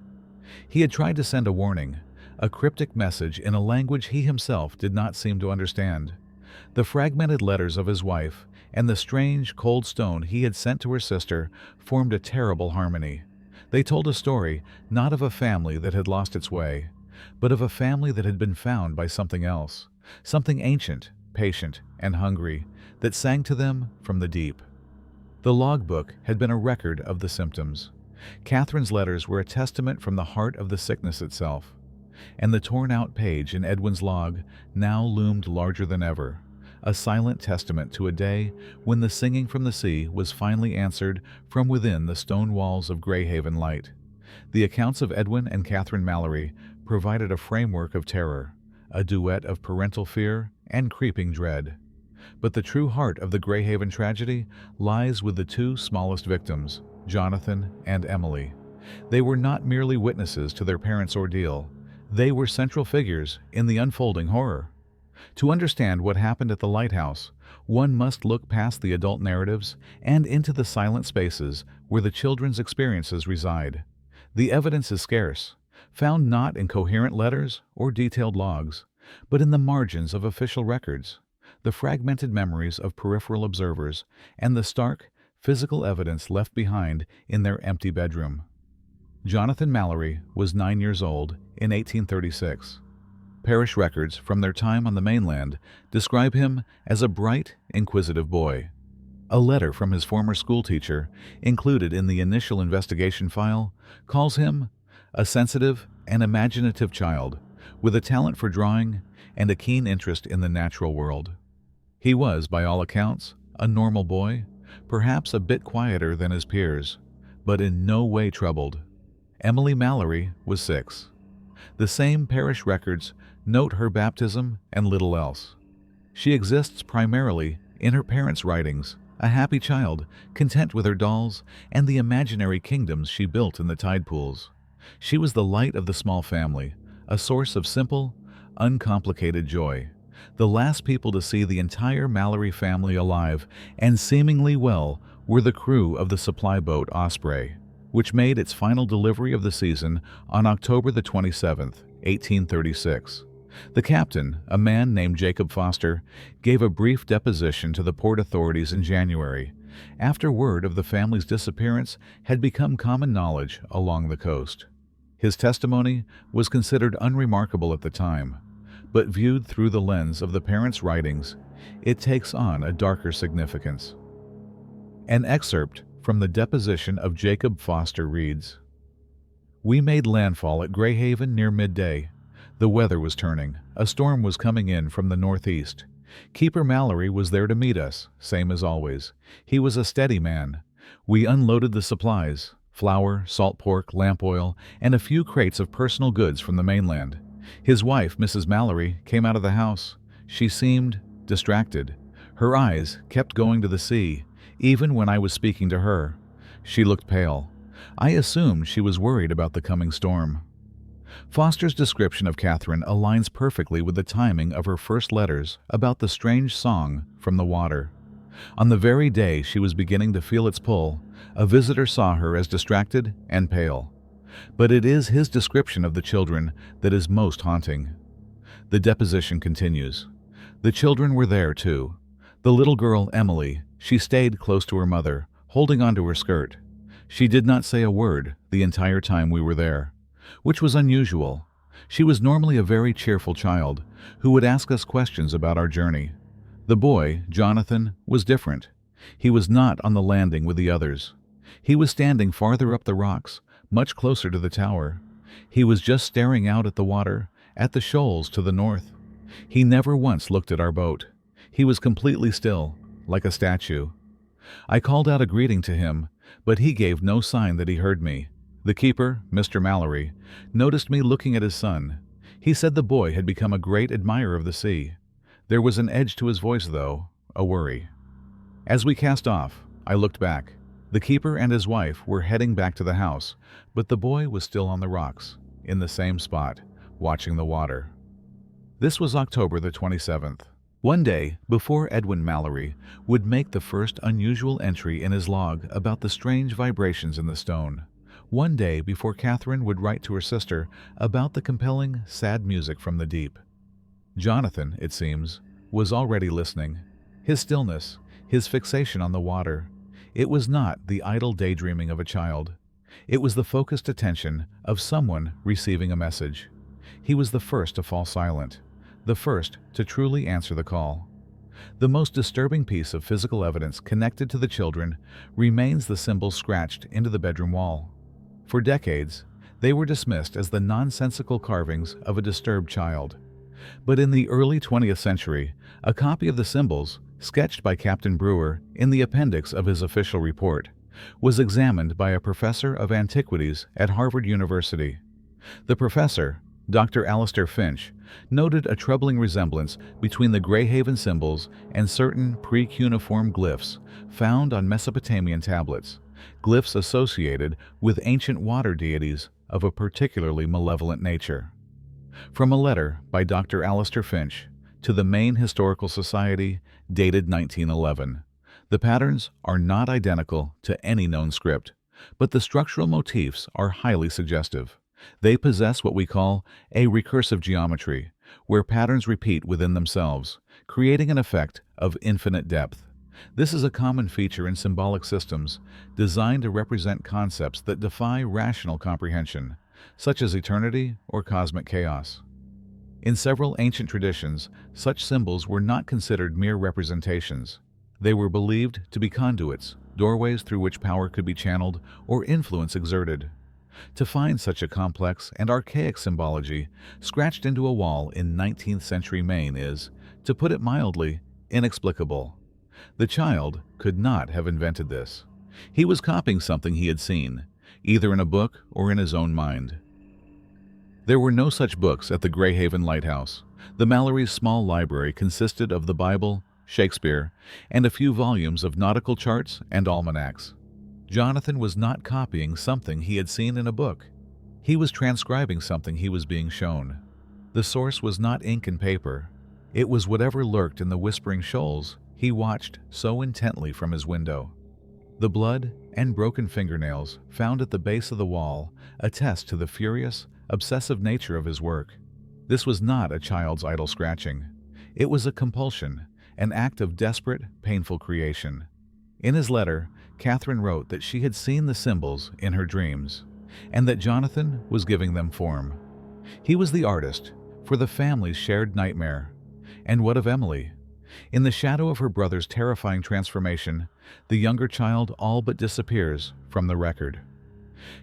He had tried to send a warning, a cryptic message in a language he himself did not seem to understand. The fragmented letters of his wife and the strange, cold stone he had sent to her sister formed a terrible harmony. They told a story not of a family that had lost its way, but of a family that had been found by something else, something ancient, patient, and hungry, that sang to them from the deep. The logbook had been a record of the symptoms. Catherine's letters were a testament from the heart of the sickness itself, and the torn-out page in Edwin's log now loomed larger than ever, a silent testament to a day when the singing from the sea was finally answered from within the stone walls of Greyhaven Light. The accounts of Edwin and Catherine Mallory provided a framework of terror, a duet of parental fear and creeping dread. But the true heart of the Greyhaven tragedy lies with the two smallest victims, Jonathan and Emily. They were not merely witnesses to their parents' ordeal. They were central figures in the unfolding horror. To understand what happened at the lighthouse, one must look past the adult narratives and into the silent spaces where the children's experiences reside. The evidence is scarce, found not in coherent letters or detailed logs, but in the margins of official records, the fragmented memories of peripheral observers, and the stark, physical evidence left behind in their empty bedroom. Jonathan Mallory was 9 years old in 1836. Parish records from their time on the mainland describe him as a bright, inquisitive boy. A letter from his former schoolteacher, included in the initial investigation file, calls him a sensitive and imaginative child with a talent for drawing and a keen interest in the natural world. He was, by all accounts, a normal boy, perhaps a bit quieter than his peers, but in no way troubled. Emily Mallory was 6. The same parish records note her baptism and little else. She exists primarily in her parents' writings, a happy child, content with her dolls and the imaginary kingdoms she built in the tide pools. She was the light of the small family, a source of simple, uncomplicated joy. The last people to see the entire Mallory family alive and seemingly well were the crew of the supply boat Osprey, which made its final delivery of the season on October the 27th, 1836. The captain, a man named Jacob Foster, gave a brief deposition to the port authorities in January, after word of the family's disappearance had become common knowledge along the coast. His testimony was considered unremarkable at the time, but viewed through the lens of the parents' writings, it takes on a darker significance. An excerpt from the deposition of Jacob Foster reads, "We made landfall at Greyhaven near midday. The weather was turning. A storm was coming in from the northeast. Keeper Mallory was there to meet us, same as always. He was a steady man. We unloaded the supplies, flour, salt pork, lamp oil, and a few crates of personal goods from the mainland. His wife, Mrs. Mallory, came out of the house. She seemed distracted. Her eyes kept going to the sea, even when I was speaking to her. She looked pale. I assumed she was worried about the coming storm." Foster's description of Catherine aligns perfectly with the timing of her first letters about the strange song from the water. On the very day she was beginning to feel its pull, a visitor saw her as distracted and pale. But it is his description of the children that is most haunting. The deposition continues. The children were there, too. The little girl, Emily, she stayed close to her mother, holding onto her skirt. She did not say a word the entire time we were there, which was unusual. She was normally a very cheerful child who would ask us questions about our journey. The boy, Jonathan, was different. He was not on the landing with the others. He was standing farther up the rocks, much closer to the tower. He was just staring out at the water, at the shoals to the north. He never once looked at our boat. He was completely still, like a statue. I called out a greeting to him, but he gave no sign that he heard me. The keeper, Mr. Mallory, noticed me looking at his son. He said the boy had become a great admirer of the sea. There was an edge to his voice, though, a worry. As we cast off, I looked back. The keeper and his wife were heading back to the house, but the boy was still on the rocks, in the same spot, watching the water. This was October the 27th. One day, before Edwin Mallory would make the first unusual entry in his log about the strange vibrations in the stone. One day before Catherine would write to her sister about the compelling, sad music from the deep. Jonathan, it seems, was already listening. His stillness, his fixation on the water, it was not the idle daydreaming of a child. It was the focused attention of someone receiving a message. He was the first to fall silent, the first to truly answer the call. The most disturbing piece of physical evidence connected to the children remains the symbol scratched into the bedroom wall. For decades, they were dismissed as the nonsensical carvings of a disturbed child. But in the early 20th century, a copy of the symbols, sketched by Captain Brewer in the appendix of his official report, was examined by a professor of antiquities at Harvard University. The professor, Dr. Alistair Finch, noted a troubling resemblance between the Greyhaven symbols and certain pre-cuneiform glyphs found on Mesopotamian tablets, glyphs associated with ancient water deities of a particularly malevolent nature. From a letter by Dr. Alistair Finch to the Maine Historical Society, dated 1911, the patterns are not identical to any known script, but the structural motifs are highly suggestive. They possess what we call a recursive geometry, where patterns repeat within themselves, creating an effect of infinite depth. This is a common feature in symbolic systems designed to represent concepts that defy rational comprehension, such as eternity or cosmic chaos. In several ancient traditions, such symbols were not considered mere representations. They were believed to be conduits, doorways through which power could be channeled or influence exerted. To find such a complex and archaic symbology scratched into a wall in 19th century Maine is, to put it mildly, inexplicable. The child could not have invented this. He was copying something he had seen, either in a book or in his own mind. There were no such books at the Greyhaven Lighthouse. The Mallory's small library consisted of the Bible, Shakespeare, and a few volumes of nautical charts and almanacs. Jonathan was not copying something he had seen in a book. He was transcribing something he was being shown. The source was not ink and paper. It was whatever lurked in the whispering shoals he watched so intently from his window. The blood and broken fingernails found at the base of the wall attest to the furious, obsessive nature of his work. This was not a child's idle scratching. It was a compulsion, an act of desperate, painful creation. In his letter, Catherine wrote that she had seen the symbols in her dreams, and that Jonathan was giving them form. He was the artist for the family's shared nightmare. And what of Emily? In the shadow of her brother's terrifying transformation, the younger child all but disappears from the record.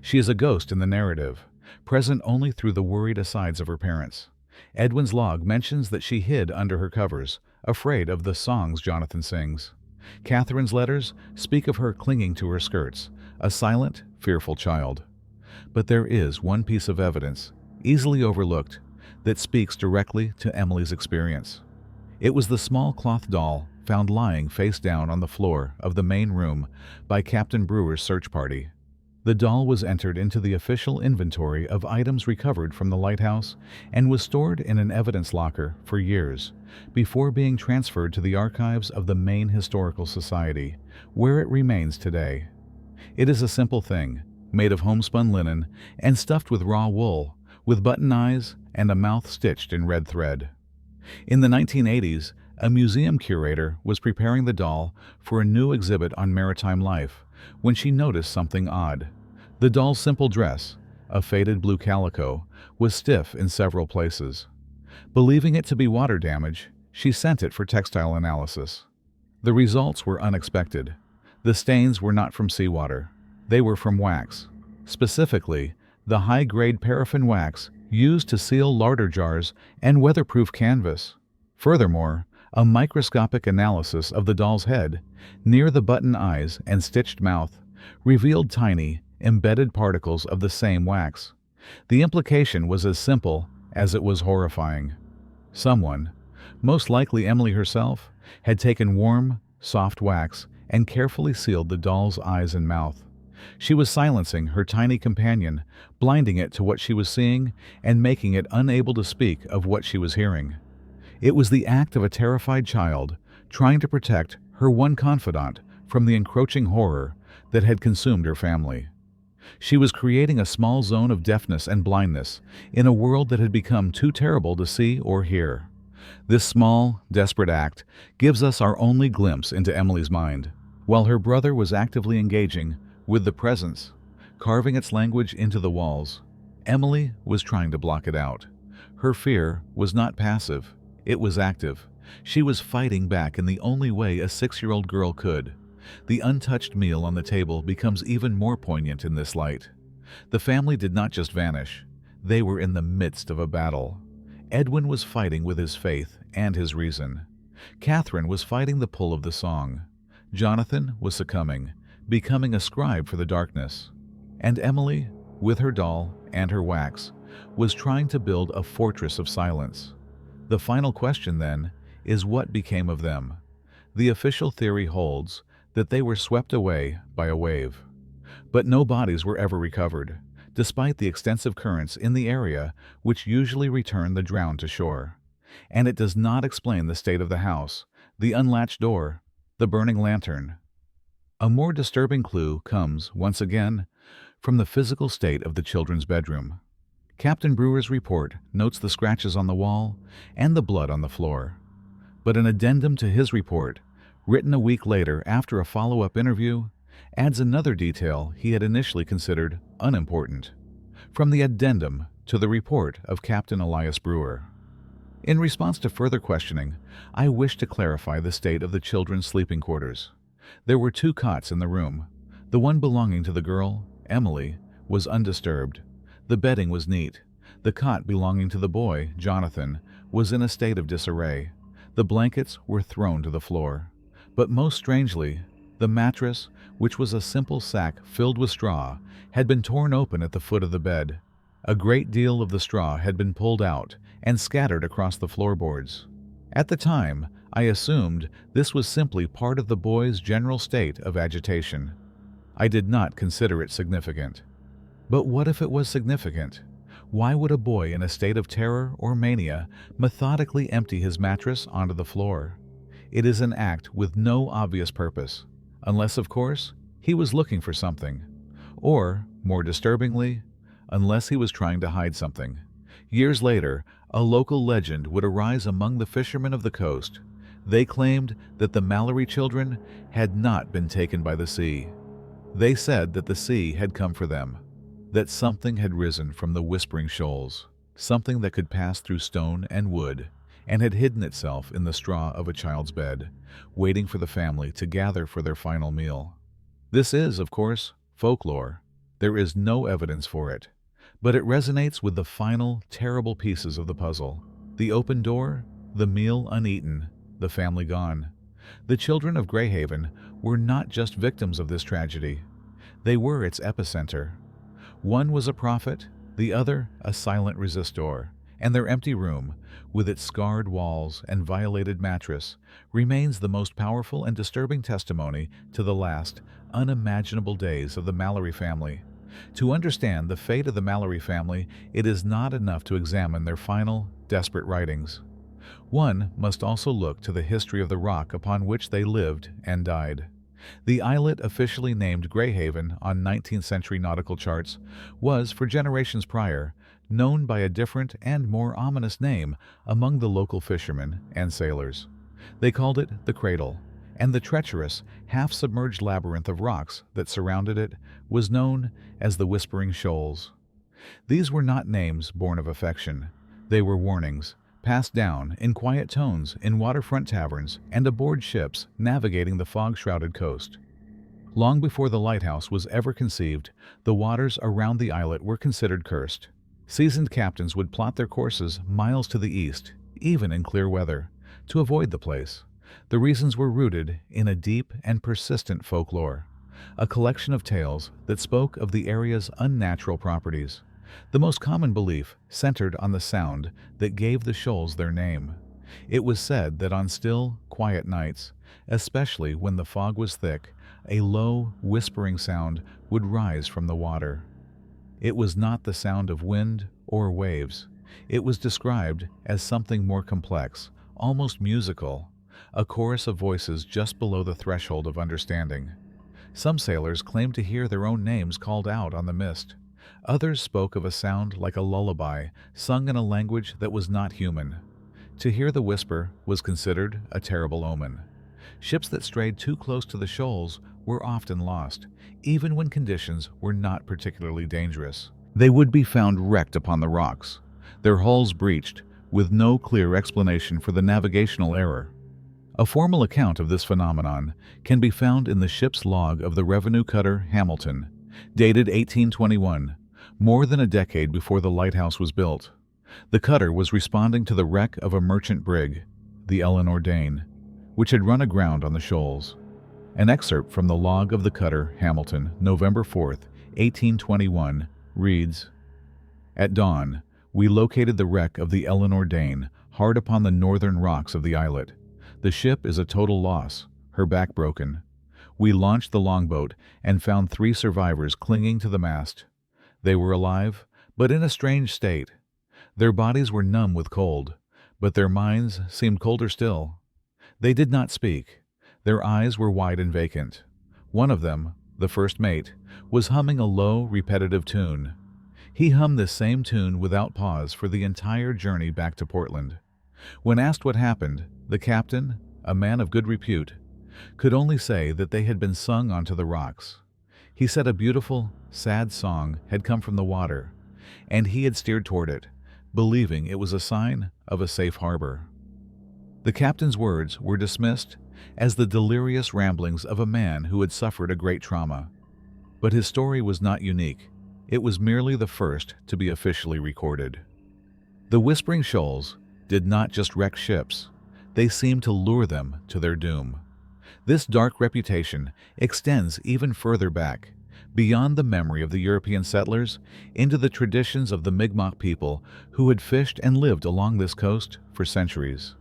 She is a ghost in the narrative, present only through the worried asides of her parents. Edwin's log mentions that she hid under her covers, afraid of the songs Jonathan sings. Catherine's letters speak of her clinging to her skirts, a silent, fearful child. But there is one piece of evidence, easily overlooked, that speaks directly to Emily's experience. It was the small cloth doll found lying face down on the floor of the main room by Captain Brewer's search party. The doll was entered into the official inventory of items recovered from the lighthouse and was stored in an evidence locker for years before being transferred to the archives of the Maine Historical Society, where it remains today. It is a simple thing, made of homespun linen and stuffed with raw wool, with button eyes and a mouth stitched in red thread. In the 1980s, a museum curator was preparing the doll for a new exhibit on maritime life when she noticed something odd. The doll's simple dress, a faded blue calico, was stiff in several places. Believing it to be water damage, she sent it for textile analysis. The results were unexpected. The stains were not from seawater. They were from wax. Specifically, the high-grade paraffin wax used to seal larder jars and weatherproof canvas. Furthermore, a microscopic analysis of the doll's head, near the button eyes and stitched mouth, revealed tiny, embedded particles of the same wax. The implication was as simple as it was horrifying. Someone, most likely Emily herself, had taken warm, soft wax and carefully sealed the doll's eyes and mouth. She was silencing her tiny companion, blinding it to what she was seeing and making it unable to speak of what she was hearing. It was the act of a terrified child trying to protect her one confidant from the encroaching horror that had consumed her family. She was creating a small zone of deafness and blindness in a world that had become too terrible to see or hear. This small, desperate act gives us our only glimpse into Emily's mind. While her brother was actively engaging with the presence, carving its language into the walls, Emily was trying to block it out. Her fear was not passive, it was active. She was fighting back in the only way a 6-year-old girl could. The untouched meal on the table becomes even more poignant in this light. The family did not just vanish. They were in the midst of a battle. Edwin was fighting with his faith and his reason. Catherine was fighting the pull of the song. Jonathan was succumbing, becoming a scribe for the darkness. And Emily, with her doll and her wax, was trying to build a fortress of silence. The final question, then, is what became of them? The official theory holds that they were swept away by a wave. But no bodies were ever recovered, despite the extensive currents in the area which usually return the drowned to shore. And it does not explain the state of the house, the unlatched door, the burning lantern. A more disturbing clue comes, once again, from the physical state of the children's bedroom. Captain Brewer's report notes the scratches on the wall and the blood on the floor. But an addendum to his report, written a week later after a follow-up interview, adds another detail he had initially considered unimportant. From the addendum to the report of Captain Elias Brewer. In response to further questioning, I wish to clarify the state of the children's sleeping quarters. There were 2 cots in the room. The one belonging to the girl, Emily, was undisturbed. The bedding was neat. The cot belonging to the boy, Jonathan, was in a state of disarray. The blankets were thrown to the floor. But most strangely, the mattress, which was a simple sack filled with straw, had been torn open at the foot of the bed. A great deal of the straw had been pulled out and scattered across the floorboards. At the time, I assumed this was simply part of the boy's general state of agitation. I did not consider it significant. But what if it was significant? Why would a boy in a state of terror or mania methodically empty his mattress onto the floor? It is an act with no obvious purpose, unless, of course, he was looking for something. Or, more disturbingly, unless he was trying to hide something. Years later, a local legend would arise among the fishermen of the coast. They claimed that the Mallory children had not been taken by the sea. They said that the sea had come for them, that something had risen from the Whispering Shoals, something that could pass through stone and wood, and had hidden itself in the straw of a child's bed, waiting for the family to gather for their final meal. This is, of course, folklore. There is no evidence for it, but it resonates with the final, terrible pieces of the puzzle. The open door, the meal uneaten, the family gone. The children of Greyhaven were not just victims of this tragedy. They were its epicenter. One was a prophet, the other a silent resistor, and their empty room, with its scarred walls and violated mattress, remains the most powerful and disturbing testimony to the last, unimaginable days of the Mallory family. To understand the fate of the Mallory family, it is not enough to examine their final, desperate writings. One must also look to the history of the rock upon which they lived and died. The islet officially named Greyhaven on 19th century nautical charts was, for generations prior, known by a different and more ominous name among the local fishermen and sailors. They called it the Cradle, and the treacherous, half-submerged labyrinth of rocks that surrounded it was known as the Whispering Shoals. These were not names born of affection. They were warnings, passed down in quiet tones in waterfront taverns and aboard ships navigating the fog-shrouded coast. Long before the lighthouse was ever conceived, the waters around the islet were considered cursed. Seasoned captains would plot their courses miles to the east, even in clear weather, to avoid the place. The reasons were rooted in a deep and persistent folklore, a collection of tales that spoke of the area's unnatural properties. The most common belief centered on the sound that gave the shoals their name. It was said that on still, quiet nights, especially when the fog was thick, a low, whispering sound would rise from the water. It was not the sound of wind or waves. It was described as something more complex, almost musical, a chorus of voices just below the threshold of understanding. Some sailors claimed to hear their own names called out on the mist. Others spoke of a sound like a lullaby, sung in a language that was not human. To hear the whisper was considered a terrible omen. Ships that strayed too close to the shoals were often lost, even when conditions were not particularly dangerous. They would be found wrecked upon the rocks, their hulls breached, with no clear explanation for the navigational error. A formal account of this phenomenon can be found in the ship's log of the revenue cutter Hamilton, dated 1821, more than a decade before the lighthouse was built. The cutter was responding to the wreck of a merchant brig, the Eleanor Dane, which had run aground on the shoals. An excerpt from the log of the cutter Hamilton, November 4th, 1821, reads, "At dawn, we located the wreck of the Eleanor Dane hard upon the northern rocks of the islet. The ship is a total loss, her back broken. We launched the longboat and found 3 survivors clinging to the mast. They were alive, but in a strange state. Their bodies were numb with cold, but their minds seemed colder still. They did not speak. Their eyes were wide and vacant. One of them, the first mate, was humming a low, repetitive tune. He hummed this same tune without pause for the entire journey back to Portland. When asked what happened, the captain, a man of good repute, could only say that they had been sung onto the rocks. He said a beautiful, sad song had come from the water, and he had steered toward it, believing it was a sign of a safe harbor. The captain's words were dismissed as the delirious ramblings of a man who had suffered a great trauma. But his story was not unique. It was merely the first to be officially recorded. The Whispering Shoals did not just wreck ships, they seemed to lure them to their doom. This dark reputation extends even further back, beyond the memory of the European settlers, into the traditions of the Mi'kmaq people who had fished and lived along this coast for centuries.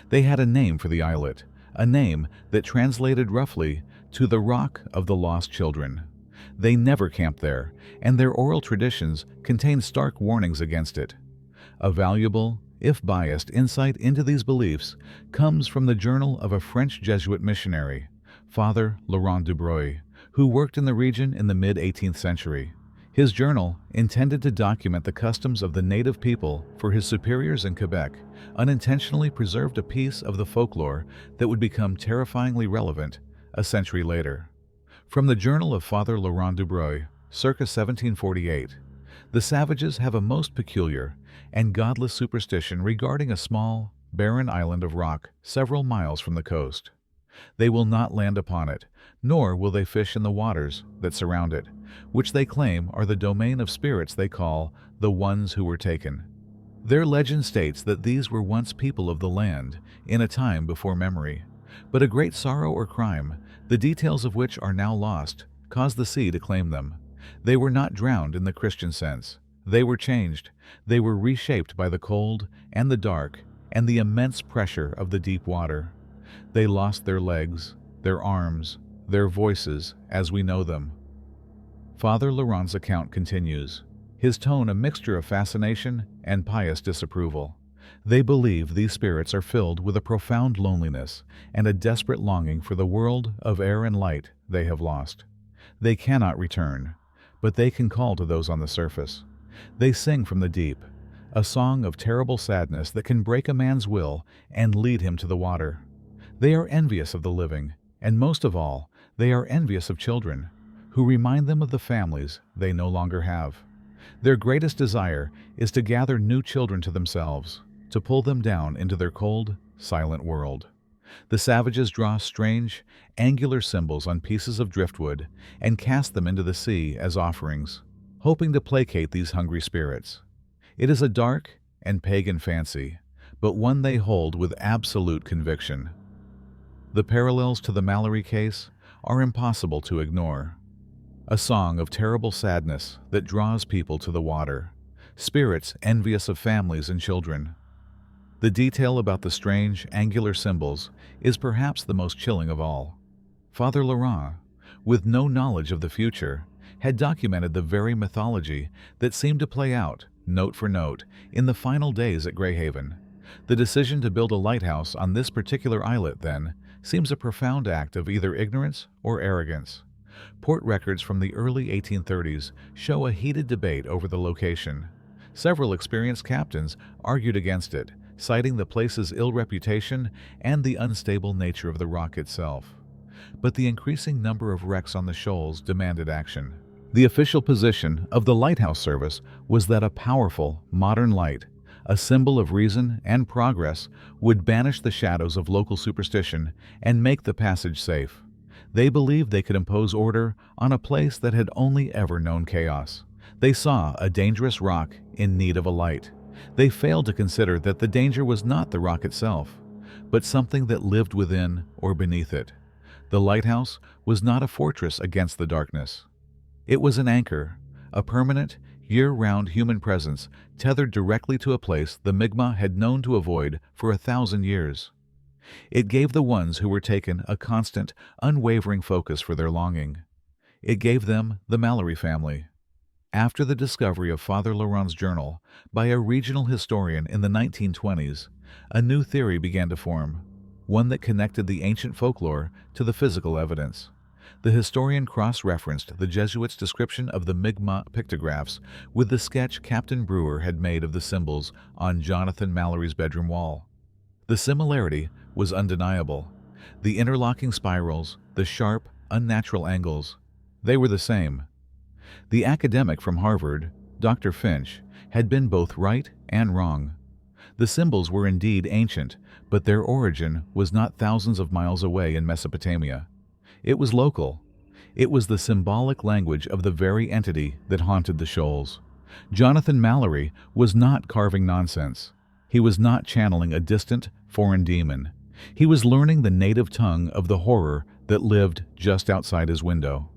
They had a name for the islet, a name that translated roughly to the Rock of the Lost Children. They never camped there, and their oral traditions contained stark warnings against it. A valuable, if biased, insight into these beliefs comes from the journal of a French Jesuit missionary, Father Laurent Dubreuil, who worked in the region in the mid-18th century. His journal, intended to document the customs of the native people for his superiors in Quebec, unintentionally preserved a piece of the folklore that would become terrifyingly relevant a century later. From the journal of Father Laurent Dubreuil, circa 1748, the savages have a most peculiar and godless superstition regarding a small, barren island of rock several miles from the coast. They will not land upon it, nor will they fish in the waters that surround it, which they claim are the domain of spirits they call the ones who were taken. Their legend states that these were once people of the land in a time before memory, but a great sorrow or crime, the details of which are now lost, caused the sea to claim them. They were not drowned in the Christian sense. They were changed. They were reshaped by the cold and the dark and the immense pressure of the deep water. They lost their legs, their arms, their voices as we know them. Father Laurent's account continues, his tone a mixture of fascination and pious disapproval. They believe these spirits are filled with a profound loneliness and a desperate longing for the world of air and light they have lost. They cannot return, but they can call to those on the surface. They sing from the deep, a song of terrible sadness that can break a man's will and lead him to the water. They are envious of the living, and most of all, they are envious of children, who remind them of the families they no longer have. Their greatest desire is to gather new children to themselves, to pull them down into their cold, silent world. The savages draw strange, angular symbols on pieces of driftwood and cast them into the sea as offerings, hoping to placate these hungry spirits. It is a dark and pagan fancy, but one they hold with absolute conviction. The parallels to the Mallory case are impossible to ignore. A song of terrible sadness that draws people to the water, spirits envious of families and children. The detail about the strange, angular symbols is perhaps the most chilling of all. Father Laurent, with no knowledge of the future, had documented the very mythology that seemed to play out, note for note, in the final days at Greyhaven. The decision to build a lighthouse on this particular islet, then, seems a profound act of either ignorance or arrogance. Port records from the early 1830s show a heated debate over the location. Several experienced captains argued against it, citing the place's ill reputation and the unstable nature of the rock itself. But the increasing number of wrecks on the shoals demanded action. The official position of the lighthouse service was that a powerful, modern light, a symbol of reason and progress, would banish the shadows of local superstition and make the passage safe. They believed they could impose order on a place that had only ever known chaos. They saw a dangerous rock in need of a light. They failed to consider that the danger was not the rock itself, but something that lived within or beneath it. The lighthouse was not a fortress against the darkness. It was an anchor, a permanent, year-round human presence tethered directly to a place the Mi'kmaq had known to avoid for 1,000 years. It gave the ones who were taken a constant, unwavering focus for their longing. It gave them the Mallory family. After the discovery of Father Laurent's journal by a regional historian in the 1920s, a new theory began to form, one that connected the ancient folklore to the physical evidence. The historian cross-referenced the Jesuits' description of the Mi'kmaq pictographs with the sketch Captain Brewer had made of the symbols on Jonathan Mallory's bedroom wall. The similarity was undeniable. The interlocking spirals, the sharp, unnatural angles, they were the same. The academic from Harvard, Dr. Finch, had been both right and wrong. The symbols were indeed ancient, but their origin was not thousands of miles away in Mesopotamia. It was local. It was the symbolic language of the very entity that haunted the shoals. Jonathan Mallory was not carving nonsense. He was not channeling a distant, foreign demon. He was learning the native tongue of the horror that lived just outside his window.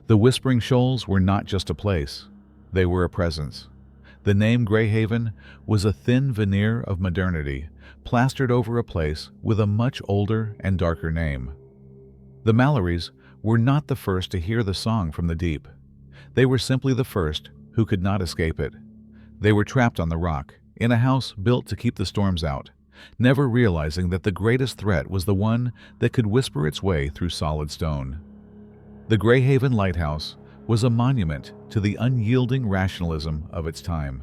The Whispering Shoals were not just a place. They were a presence. The name Greyhaven was a thin veneer of modernity plastered over a place with a much older and darker name. The Mallorys were not the first to hear the song from the deep. They were simply the first who could not escape it. They were trapped on the rock, in a house built to keep the storms out, never realizing that the greatest threat was the one that could whisper its way through solid stone. The Greyhaven Lighthouse was a monument to the unyielding rationalism of its time.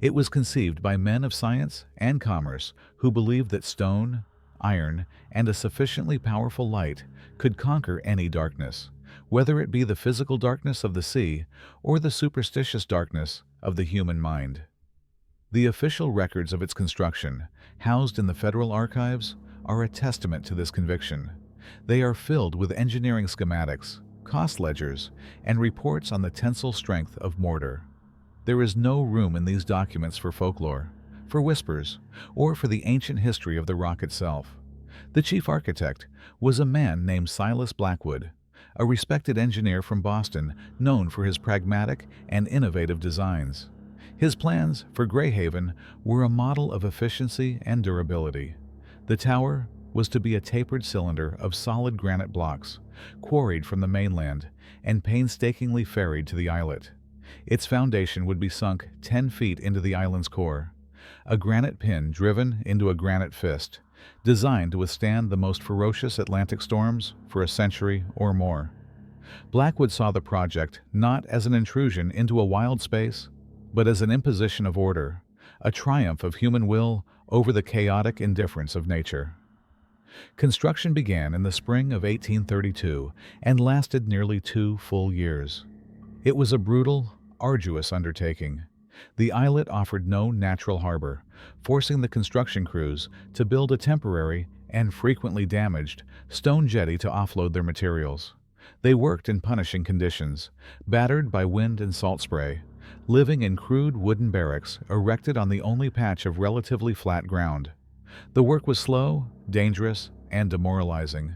It was conceived by men of science and commerce who believed that stone, iron, and a sufficiently powerful light could conquer any darkness, whether it be the physical darkness of the sea or the superstitious darkness of the human mind. The official records of its construction, housed in the Federal Archives, are a testament to this conviction. They are filled with engineering schematics, cost ledgers, and reports on the tensile strength of mortar. There is no room in these documents for folklore, for whispers, or for the ancient history of the rock itself. The chief architect was a man named Silas Blackwood, a respected engineer from Boston known for his pragmatic and innovative designs. His plans for Greyhaven were a model of efficiency and durability. The tower was to be a tapered cylinder of solid granite blocks, quarried from the mainland and painstakingly ferried to the islet. Its foundation would be sunk 10 feet into the island's core, a granite pin driven into a granite fist, designed to withstand the most ferocious Atlantic storms for a century or more. Blackwood saw the project not as an intrusion into a wild space, but as an imposition of order, a triumph of human will over the chaotic indifference of nature. Construction began in the spring of 1832 and lasted nearly 2 full years. It was a brutal, arduous undertaking. The islet offered no natural harbor, forcing the construction crews to build a temporary and frequently damaged stone jetty to offload their materials. They worked in punishing conditions, battered by wind and salt spray, living in crude wooden barracks erected on the only patch of relatively flat ground. The work was slow, dangerous, and demoralizing.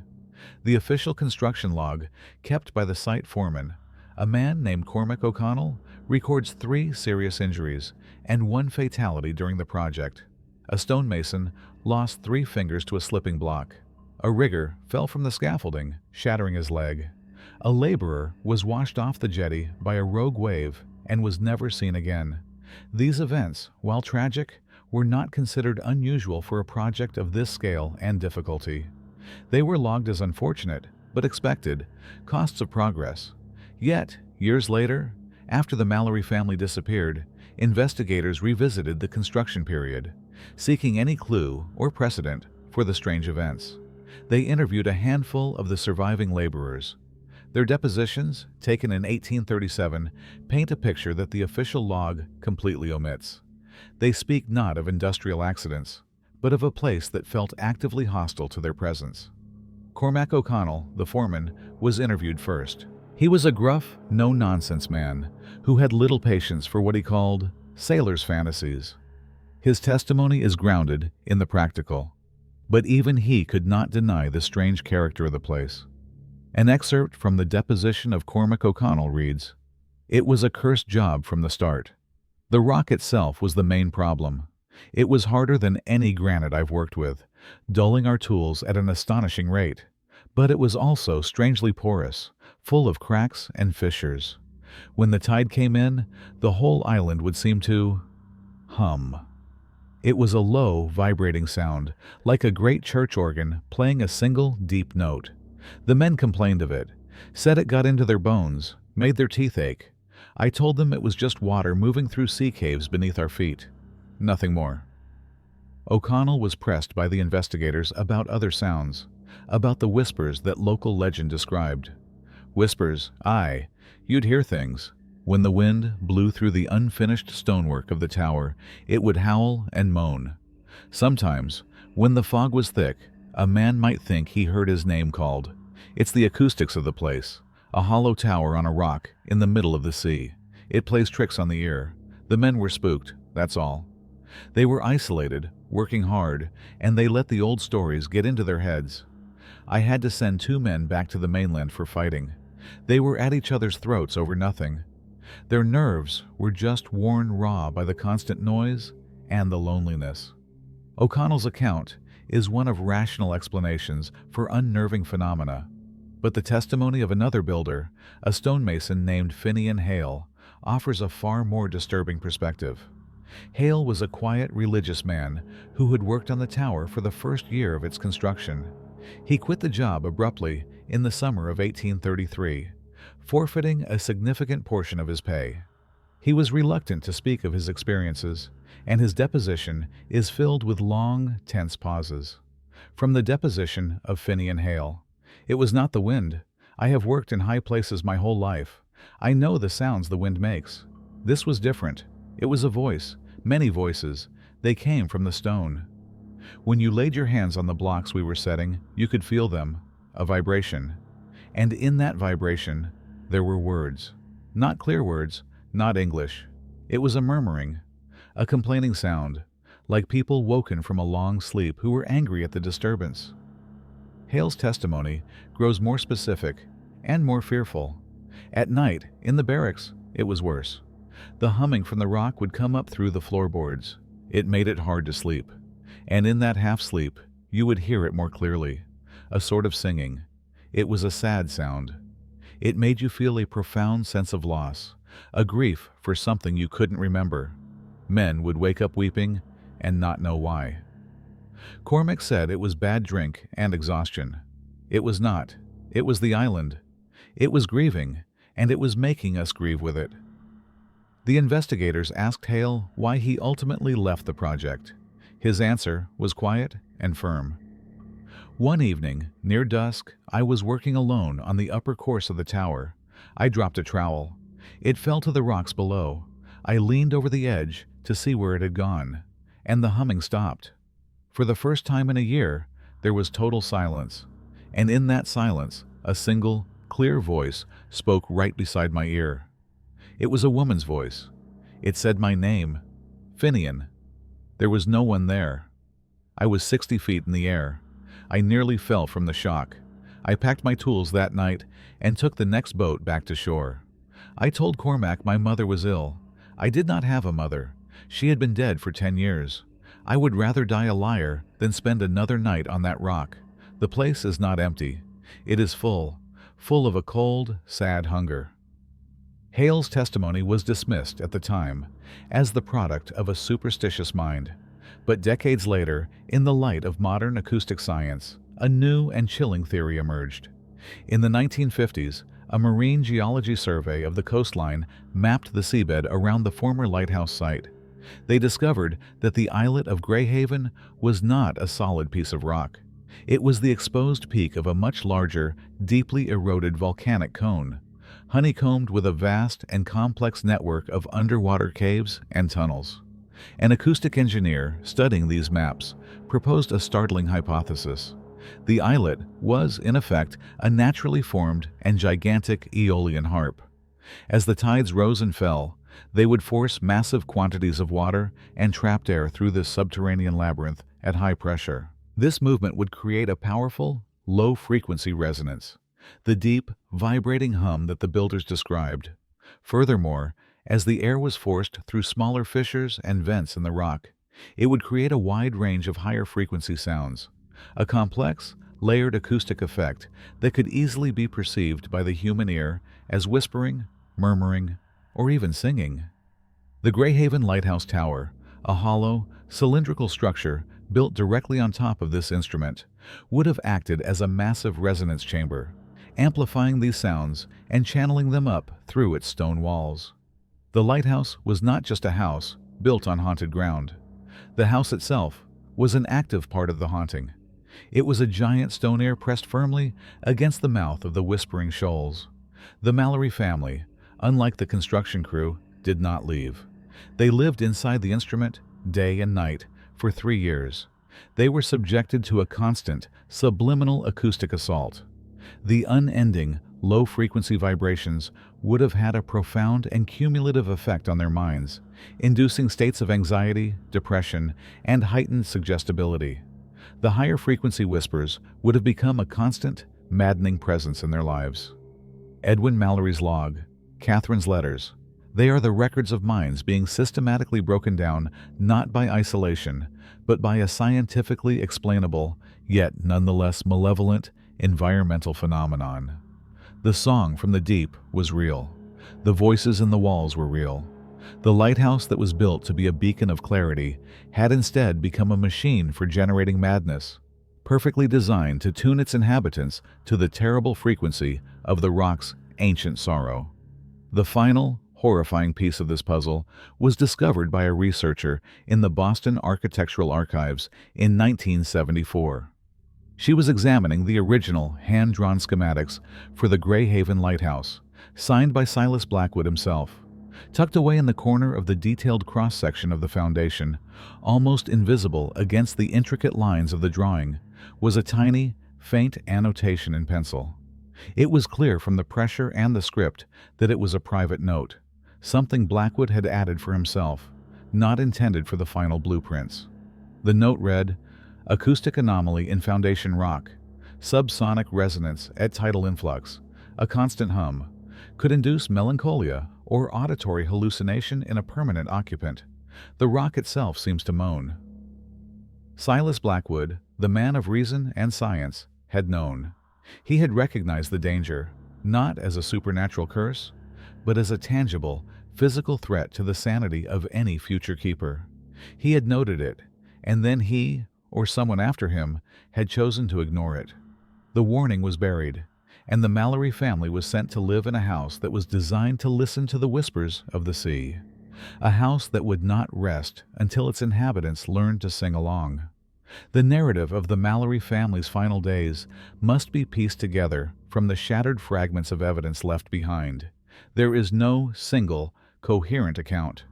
The official construction log, kept by the site foreman, a man named Cormac O'Connell, records 3 serious injuries and 1 fatality during the project. A stonemason lost 3 fingers to a slipping block. A rigger fell from the scaffolding, shattering his leg. A laborer was washed off the jetty by a rogue wave and was never seen again. These events, while tragic, were not considered unusual for a project of this scale and difficulty. They were logged as unfortunate, but expected, costs of progress. Yet, years later, after the Mallory family disappeared, investigators revisited the construction period, seeking any clue or precedent for the strange events. They interviewed a handful of the surviving laborers. Their depositions, taken in 1837, paint a picture that the official log completely omits. They speak not of industrial accidents, but of a place that felt actively hostile to their presence. Cormac O'Connell, the foreman, was interviewed first. He was a gruff, no-nonsense man who had little patience for what he called sailors' fantasies. His testimony is grounded in the practical, but even he could not deny the strange character of the place. An excerpt from the deposition of Cormac O'Connell reads, "It was a cursed job from the start. The rock itself was the main problem. It was harder than any granite I've worked with, dulling our tools at an astonishing rate. But it was also strangely porous, full of cracks and fissures. When the tide came in, the whole island would seem to hum. It was a low, vibrating sound, like a great church organ playing a single deep note. The men complained of it, said it got into their bones, made their teeth ache. I told them it was just water moving through sea caves beneath our feet. Nothing more." O'Connell was pressed by the investigators about other sounds, about the whispers that local legend described. Whispers, aye, you'd hear things. When the wind blew through the unfinished stonework of the tower, it would howl and moan. Sometimes, when the fog was thick, a man might think he heard his name called. It's the acoustics of the place, a hollow tower on a rock in the middle of the sea. It plays tricks on the ear. The men were spooked, that's all. They were isolated, working hard, and they let the old stories get into their heads. I had to send 2 men back to the mainland for fighting. They were at each other's throats over nothing. Their nerves were just worn raw by the constant noise and the loneliness. O'Connell's account is one of rational explanations for unnerving phenomena, but the testimony of another builder, a stonemason named Finian Hale, offers a far more disturbing perspective. Hale was a quiet religious man who had worked on the tower for the first year of its construction. He quit the job abruptly in the summer of 1833, forfeiting a significant portion of his pay. He was reluctant to speak of his experiences, and his deposition is filled with long, tense pauses. From the deposition of Finian Hale: "It was not the wind. I have worked in high places my whole life. I know the sounds the wind makes. This was different. It was a voice, many voices. They came from the stone. When you laid your hands on the blocks we were setting, you could feel them, a vibration. And in that vibration, there were words. Not clear words, not English. It was a murmuring, a complaining sound, like people woken from a long sleep who were angry at the disturbance." Hale's testimony grows more specific and more fearful. At night, in the barracks, it was worse. The humming from the rock would come up through the floorboards. It made it hard to sleep. And in that half-sleep, you would hear it more clearly, a sort of singing. It was a sad sound. It made you feel a profound sense of loss, a grief for something you couldn't remember. Men would wake up weeping and not know why. Cormac said it was bad drink and exhaustion. It was not. It was the island. It was grieving, and it was making us grieve with it. The investigators asked Hale why he ultimately left the project. His answer was quiet and firm. "One evening, near dusk, I was working alone on the upper course of the tower. I dropped a trowel. It fell to the rocks below. I leaned over the edge to see where it had gone, and the humming stopped. For the first time in a year, there was total silence, and in that silence, a single, clear voice spoke right beside my ear. It was a woman's voice. It said my name, Finian. There was no one there. I was 60 feet in the air. I nearly fell from the shock. I packed my tools that night and took the next boat back to shore. I told Cormac my mother was ill. I did not have a mother. She had been dead for 10 years. I would rather die a liar than spend another night on that rock. The place is not empty. It is full of a cold, sad hunger." Hale's testimony was dismissed at the time as the product of a superstitious mind. But decades later, in the light of modern acoustic science, a new and chilling theory emerged. In the 1950s, a marine geology survey of the coastline mapped the seabed around the former lighthouse site. They discovered that the islet of Greyhaven was not a solid piece of rock. It was the exposed peak of a much larger, deeply eroded volcanic cone, honeycombed with a vast and complex network of underwater caves and tunnels. An acoustic engineer studying these maps proposed a startling hypothesis. The islet was, in effect, a naturally formed and gigantic aeolian harp. As the tides rose and fell, they would force massive quantities of water and trapped air through this subterranean labyrinth at high pressure. This movement would create a powerful, low-frequency resonance, the deep, vibrating hum that the builders described. Furthermore, as the air was forced through smaller fissures and vents in the rock, it would create a wide range of higher frequency sounds, a complex, layered acoustic effect that could easily be perceived by the human ear as whispering, murmuring, or even singing. The Greyhaven Lighthouse Tower, a hollow, cylindrical structure built directly on top of this instrument, would have acted as a massive resonance chamber, amplifying these sounds and channeling them up through its stone walls. The lighthouse was not just a house built on haunted ground. The house itself was an active part of the haunting. It was a giant stone ear pressed firmly against the mouth of the Whispering Shoals. The Mallory family, unlike the construction crew, did not leave. They lived inside the instrument day and night for 3 years. They were subjected to a constant, subliminal acoustic assault. The unending, low-frequency vibrations would have had a profound and cumulative effect on their minds, inducing states of anxiety, depression, and heightened suggestibility. The higher frequency whispers would have become a constant, maddening presence in their lives. Edwin Mallory's log, Catherine's letters, They are the records of minds being systematically broken down not by isolation, but by a scientifically explainable, yet nonetheless malevolent, environmental phenomenon. The song from the deep was real. The voices in the walls were real. The lighthouse that was built to be a beacon of clarity had instead become a machine for generating madness, perfectly designed to tune its inhabitants to the terrible frequency of the rock's ancient sorrow. The final, horrifying piece of this puzzle was discovered by a researcher in the Boston Architectural Archives in 1974. She was examining the original hand-drawn schematics for the Greyhaven Lighthouse, signed by Silas Blackwood himself. Tucked away in the corner of the detailed cross-section of the foundation, almost invisible against the intricate lines of the drawing, was a tiny, faint annotation in pencil. It was clear from the pressure and the script that it was a private note, something Blackwood had added for himself, not intended for the final blueprints. The note read, "Acoustic anomaly in foundation rock, subsonic resonance at tidal influx, a constant hum, could induce melancholia or auditory hallucination in a permanent occupant. The rock itself seems to moan." Silas Blackwood, the man of reason and science, had known. He had recognized the danger, not as a supernatural curse, but as a tangible, physical threat to the sanity of any future keeper. He had noted it, and then he, or someone after him, had chosen to ignore it. The warning was buried, and the Mallory family was sent to live in a house that was designed to listen to the whispers of the sea. A house that would not rest until its inhabitants learned to sing along. The narrative of the Mallory family's final days must be pieced together from the shattered fragments of evidence left behind. There is no single, coherent account.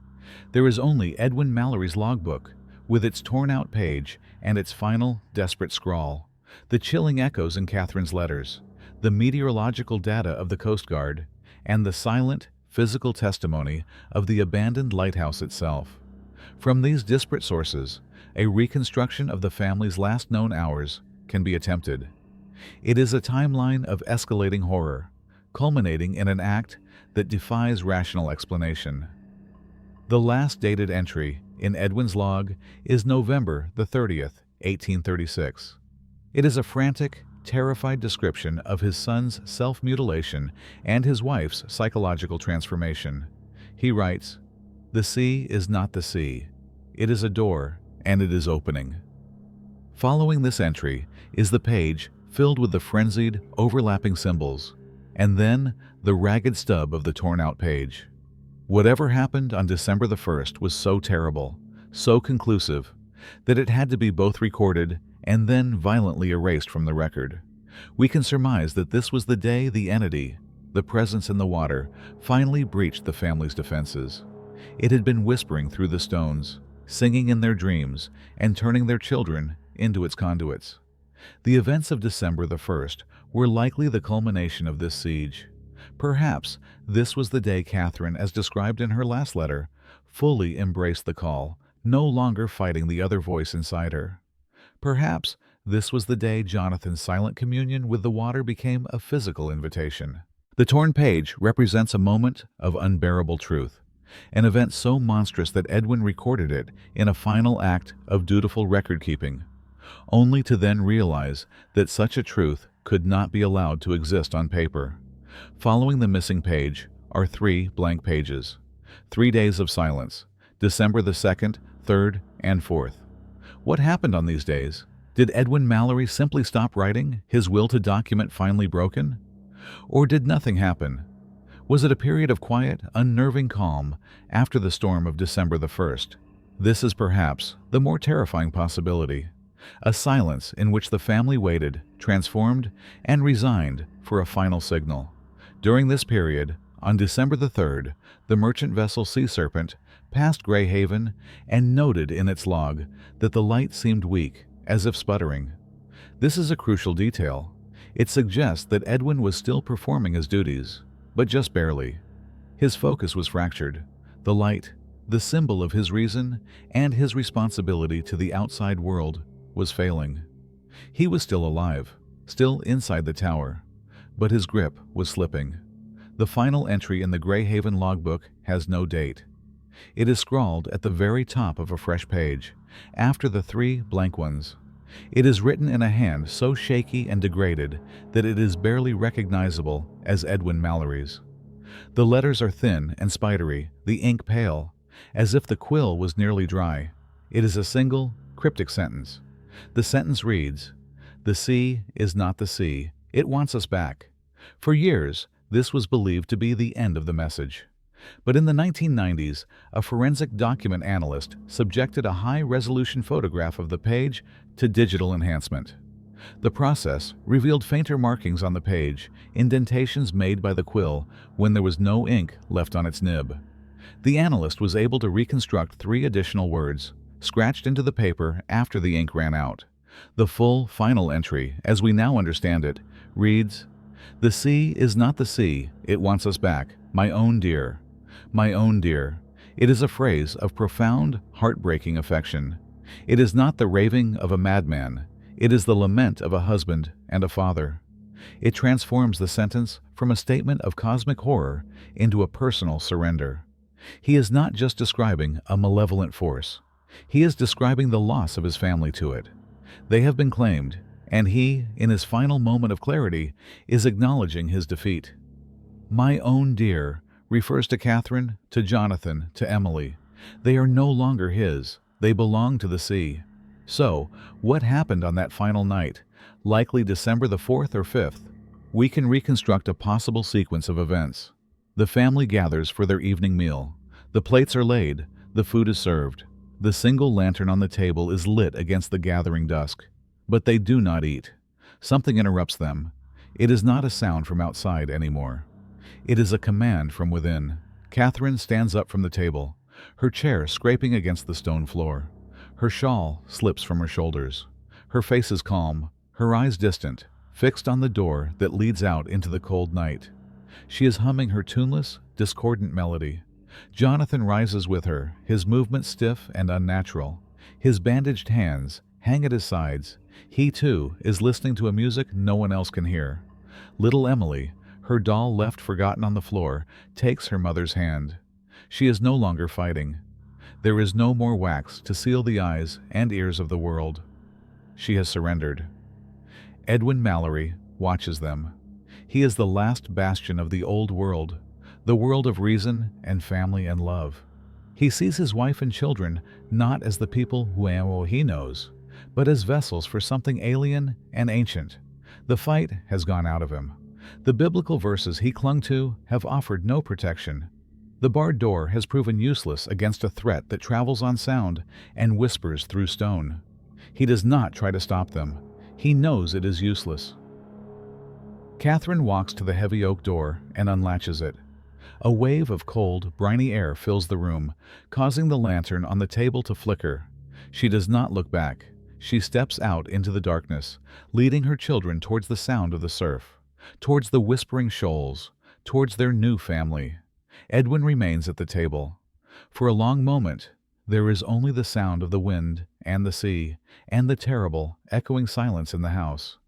There is only Edwin Mallory's logbook, with its torn-out page and its final, desperate scrawl, the chilling echoes in Catherine's letters, the meteorological data of the Coast Guard, and the silent, physical testimony of the abandoned lighthouse itself. From these disparate sources, a reconstruction of the family's last known hours can be attempted. It is a timeline of escalating horror, culminating in an act that defies rational explanation. The last dated entry in Edwin's log is November the 30th, 1836. It is a frantic, terrified description of his son's self-mutilation and his wife's psychological transformation. He writes, "The sea is not the sea. It is a door, and it is opening." Following this entry is the page filled with the frenzied, overlapping symbols, and then the ragged stub of the torn-out page. Whatever happened on December the 1st was so terrible, so conclusive, that it had to be both recorded and then violently erased from the record. We can surmise that this was the day the entity, the presence in the water, finally breached the family's defenses. It had been whispering through the stones, singing in their dreams, and turning their children into its conduits. The events of December the 1st were likely the culmination of this siege. Perhaps this was the day Catherine, as described in her last letter, fully embraced the call, no longer fighting the other voice inside her. Perhaps this was the day Jonathan's silent communion with the water became a physical invitation. The torn page represents a moment of unbearable truth, an event so monstrous that Edwin recorded it in a final act of dutiful record-keeping, only to then realize that such a truth could not be allowed to exist on paper. Following the missing page are 3 blank pages. 3 days of silence, December the 2nd, 3rd, and 4th. What happened on these days? Did Edwin Mallory simply stop writing, his will to document finally broken? Or did nothing happen? Was it a period of quiet, unnerving calm after the storm of December the 1st? This is perhaps the more terrifying possibility. A silence in which the family waited, transformed, and resigned for a final signal. During this period, on December the 3rd, the merchant vessel Sea Serpent passed Greyhaven and noted in its log that the light seemed weak, as if sputtering. This is a crucial detail. It suggests that Edwin was still performing his duties, but just barely. His focus was fractured. The light, the symbol of his reason and his responsibility to the outside world, was failing. He was still alive, still inside the tower, but his grip was slipping. The final entry in the Greyhaven logbook has no date. It is scrawled at the very top of a fresh page, after the 3 blank ones. It is written in a hand so shaky and degraded that it is barely recognizable as Edwin Mallory's. The letters are thin and spidery, the ink pale, as if the quill was nearly dry. It is a single, cryptic sentence. The sentence reads, "The sea is not the sea. It wants us back." For years, this was believed to be the end of the message. But in the 1990s, a forensic document analyst subjected a high-resolution photograph of the page to digital enhancement. The process revealed fainter markings on the page, indentations made by the quill when there was no ink left on its nib. The analyst was able to reconstruct 3 additional words, scratched into the paper after the ink ran out. The full final entry, as we now understand it, reads, "The sea is not the sea. It wants us back. My own dear. My own dear." It is a phrase of profound, heartbreaking affection. It is not the raving of a madman. It is the lament of a husband and a father. It transforms the sentence from a statement of cosmic horror into a personal surrender. He is not just describing a malevolent force. He is describing the loss of his family to it. They have been claimed, and he, in his final moment of clarity, is acknowledging his defeat. My own dear refers to Catherine, to Jonathan, to Emily. They are no longer his. They belong to the sea. So, what happened on that final night, likely December the 4th or 5th? We can reconstruct a possible sequence of events. The family gathers for their evening meal. The plates are laid. The food is served. The single lantern on the table is lit against the gathering dusk. But they do not eat. Something interrupts them. It is not a sound from outside anymore. It is a command from within. Catherine stands up from the table, her chair scraping against the stone floor. Her shawl slips from her shoulders. Her face is calm, her eyes distant, fixed on the door that leads out into the cold night. She is humming her tuneless, discordant melody. Jonathan rises with her, his movements stiff and unnatural. His bandaged hands hang at his sides. He, too, is listening to a music no one else can hear. Little Emily, her doll left forgotten on the floor, takes her mother's hand. She is no longer fighting. There is no more wax to seal the eyes and ears of the world. She has surrendered. Edwin Mallory watches them. He is the last bastion of the old world, the world of reason and family and love. He sees his wife and children not as the people who he knows, but as vessels for something alien and ancient. The fight has gone out of him. The biblical verses he clung to have offered no protection. The barred door has proven useless against a threat that travels on sound and whispers through stone. He does not try to stop them. He knows it is useless. Catherine walks to the heavy oak door and unlatches it. A wave of cold, briny air fills the room, causing the lantern on the table to flicker. She does not look back. She steps out into the darkness, leading her children towards the sound of the surf, towards the whispering shoals, towards their new family. Edwin remains at the table. For a long moment, there is only the sound of the wind and the sea, and the terrible, echoing silence in the house.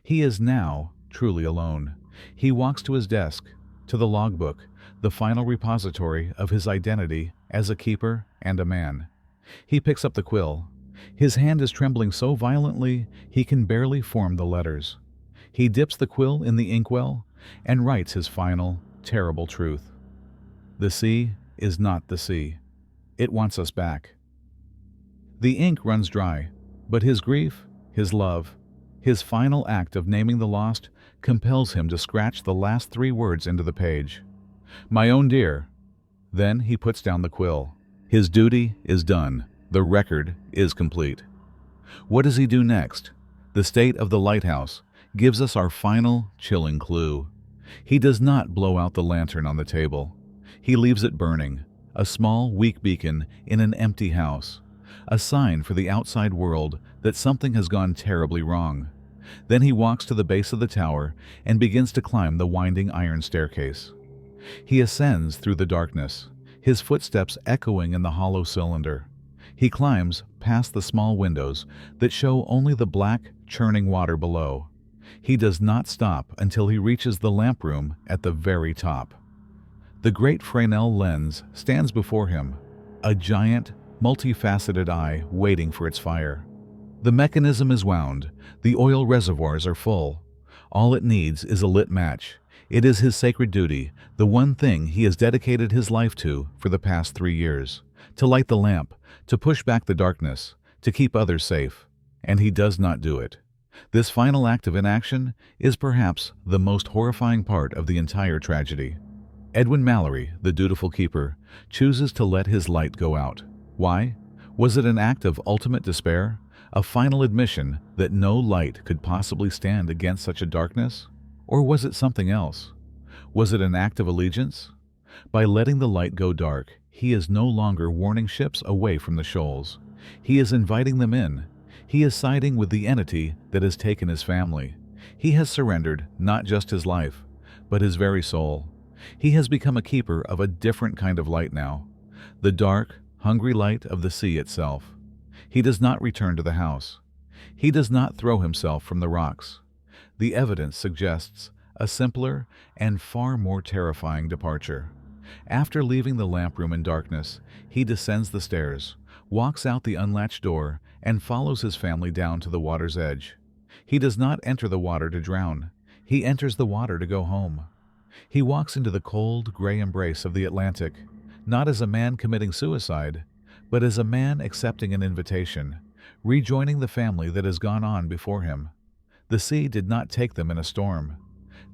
He is now truly alone. He walks to his desk, to the logbook, the final repository of his identity as a keeper and a man. He picks up the quill. His hand is trembling so violently he can barely form the letters. He dips the quill in the inkwell and writes his final, terrible truth. The sea is not the sea. It wants us back. The ink runs dry, but his grief, his love, his final act of naming the lost compels him to scratch the last 3 words into the page. My own dear. Then he puts down the quill. His duty is done. The record is complete. What does he do next? The state of the lighthouse gives us our final, chilling clue. He does not blow out the lantern on the table. He leaves it burning, a small, weak beacon in an empty house, a sign for the outside world that something has gone terribly wrong. Then he walks to the base of the tower and begins to climb the winding iron staircase. He ascends through the darkness, his footsteps echoing in the hollow cylinder. He climbs past the small windows that show only the black, churning water below. He does not stop until he reaches the lamp room at the very top. The great Fresnel lens stands before him, a giant, multifaceted eye waiting for its fire. The mechanism is wound, the oil reservoirs are full. All it needs is a lit match. It is his sacred duty, the one thing he has dedicated his life to for the past 3 years, to light the lamp, to push back the darkness, to keep others safe. And he does not do it. This final act of inaction is perhaps the most horrifying part of the entire tragedy. Edwin Mallory, the dutiful keeper, chooses to let his light go out. Why? Was it an act of ultimate despair? A final admission that no light could possibly stand against such a darkness? Or was it something else? Was it an act of allegiance? By letting the light go dark, he is no longer warning ships away from the shoals. He is inviting them in. He is siding with the entity that has taken his family. He has surrendered not just his life, but his very soul. He has become a keeper of a different kind of light now, the dark, hungry light of the sea itself. He does not return to the house. He does not throw himself from the rocks. The evidence suggests a simpler and far more terrifying departure. After leaving the lamp room in darkness, he descends the stairs, walks out the unlatched door, and follows his family down to the water's edge. He does not enter the water to drown. He enters the water to go home. He walks into the cold, gray embrace of the Atlantic, not as a man committing suicide, but as a man accepting an invitation, rejoining the family that has gone on before him. The sea did not take them in a storm.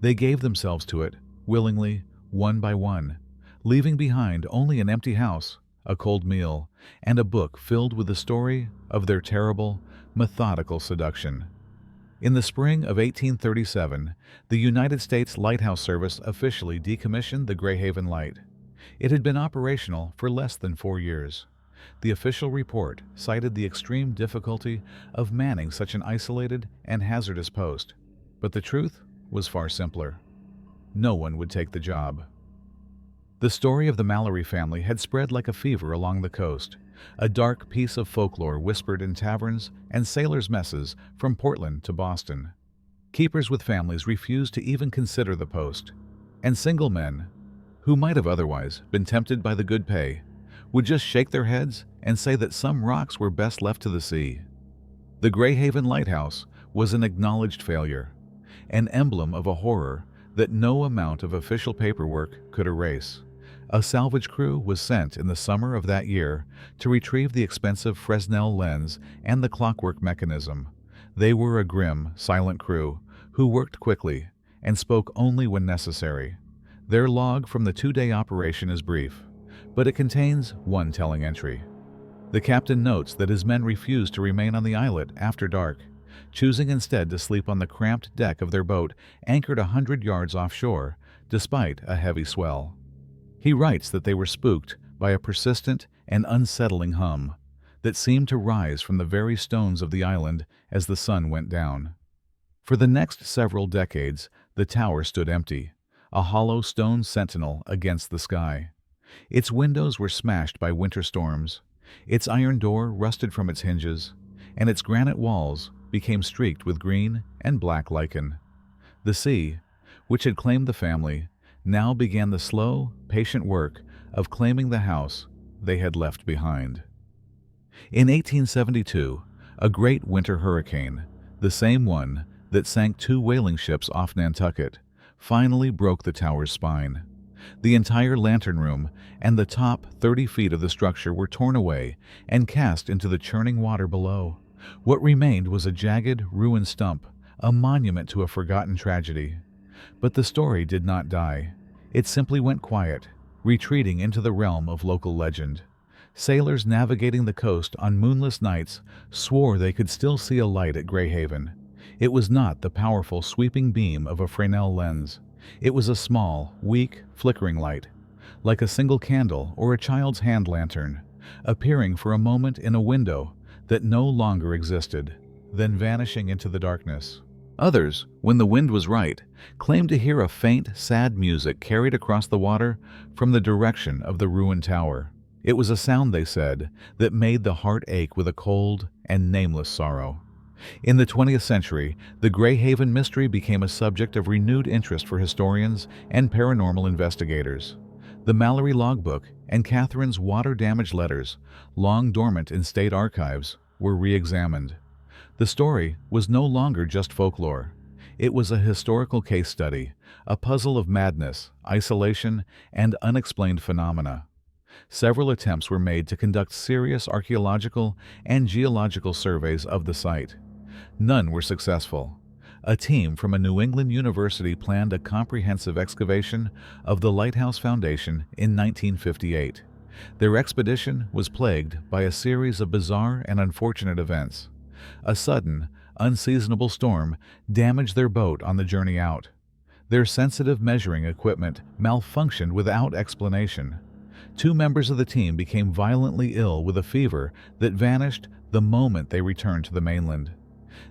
They gave themselves to it, willingly, one by one, leaving behind only an empty house, a cold meal, and a book filled with the story of their terrible, methodical seduction. In the spring of 1837, the United States Lighthouse Service officially decommissioned the Greyhaven Light. It had been operational for less than 4 years. The official report cited the extreme difficulty of manning such an isolated and hazardous post, but the truth was far simpler. No one would take the job. The story of the Mallory family had spread like a fever along the coast, a dark piece of folklore whispered in taverns and sailors' messes from Portland to Boston. Keepers with families refused to even consider the post, and single men, who might have otherwise been tempted by the good pay, would just shake their heads and say that some rocks were best left to the sea. The Greyhaven Lighthouse was an acknowledged failure, an emblem of a horror that no amount of official paperwork could erase. A salvage crew was sent in the summer of that year to retrieve the expensive Fresnel lens and the clockwork mechanism. They were a grim, silent crew who worked quickly and spoke only when necessary. Their log from the 2-day operation is brief, but it contains one telling entry. The captain notes that his men refused to remain on the islet after dark, choosing instead to sleep on the cramped deck of their boat anchored 100 yards offshore, despite a heavy swell. He writes that they were spooked by a persistent and unsettling hum that seemed to rise from the very stones of the island as the sun went down. For the next several decades, the tower stood empty, a hollow stone sentinel against the sky. Its windows were smashed by winter storms, its iron door rusted from its hinges, and its granite walls became streaked with green and black lichen. The sea, which had claimed the family, now began the slow, patient work of claiming the house they had left behind. In 1872, a great winter hurricane, the same one that sank 2 whaling ships off Nantucket, finally broke the tower's spine. The entire lantern room and the top 30 feet of the structure were torn away and cast into the churning water below. What remained was a jagged, ruined stump, a monument to a forgotten tragedy. But the story did not die. It simply went quiet, retreating into the realm of local legend. Sailors navigating the coast on moonless nights swore they could still see a light at Greyhaven. It was not the powerful, sweeping beam of a Fresnel lens. It was a small, weak, flickering light, like a single candle or a child's hand lantern, appearing for a moment in a window that no longer existed, then vanishing into the darkness. Others, when the wind was right, claimed to hear a faint, sad music carried across the water from the direction of the ruined tower. It was a sound, they said, that made the heart ache with a cold and nameless sorrow. In the 20th century, the Greyhaven mystery became a subject of renewed interest for historians and paranormal investigators. The Mallory logbook and Catherine's water-damaged letters, long dormant in state archives, were re-examined. The story was no longer just folklore. It was a historical case study, a puzzle of madness, isolation, and unexplained phenomena. Several attempts were made to conduct serious archaeological and geological surveys of the site. None were successful. A team from a New England university planned a comprehensive excavation of the lighthouse foundation in 1958. Their expedition was plagued by a series of bizarre and unfortunate events. A sudden, unseasonable storm damaged their boat on the journey out. Their sensitive measuring equipment malfunctioned without explanation. 2 members of the team became violently ill with a fever that vanished the moment they returned to the mainland.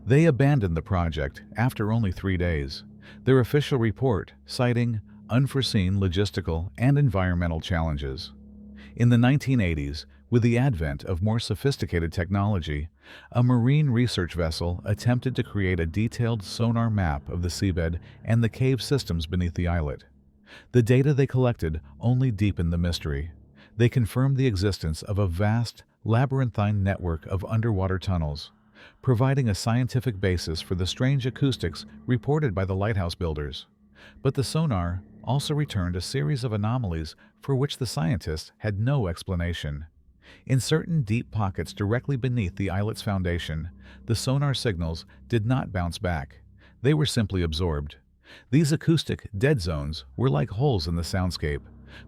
They abandoned the project after only 3 days, their official report citing unforeseen logistical and environmental challenges. In the 1980s, with the advent of more sophisticated technology, a marine research vessel attempted to create a detailed sonar map of the seabed and the cave systems beneath the islet. The data they collected only deepened the mystery. They confirmed the existence of a vast, labyrinthine network of underwater tunnels, providing a scientific basis for the strange acoustics reported by the lighthouse builders. But the sonar also returned a series of anomalies for which the scientists had no explanation. In certain deep pockets directly beneath the islet's foundation, the sonar signals did not bounce back. They were simply absorbed. These acoustic dead zones were like holes in the soundscape,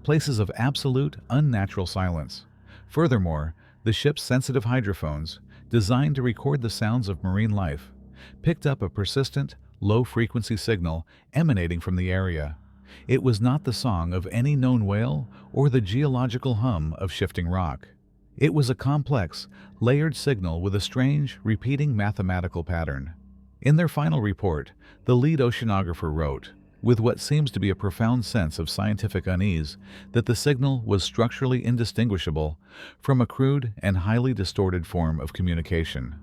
places of absolute, unnatural silence. Furthermore, the ship's sensitive hydrophones, designed to record the sounds of marine life, picked up a persistent, low-frequency signal emanating from the area. It was not the song of any known whale or the geological hum of shifting rock. It was a complex, layered signal with a strange, repeating mathematical pattern. In their final report, the lead oceanographer wrote, with what seems to be a profound sense of scientific unease, that the signal was structurally indistinguishable from a crude and highly distorted form of communication.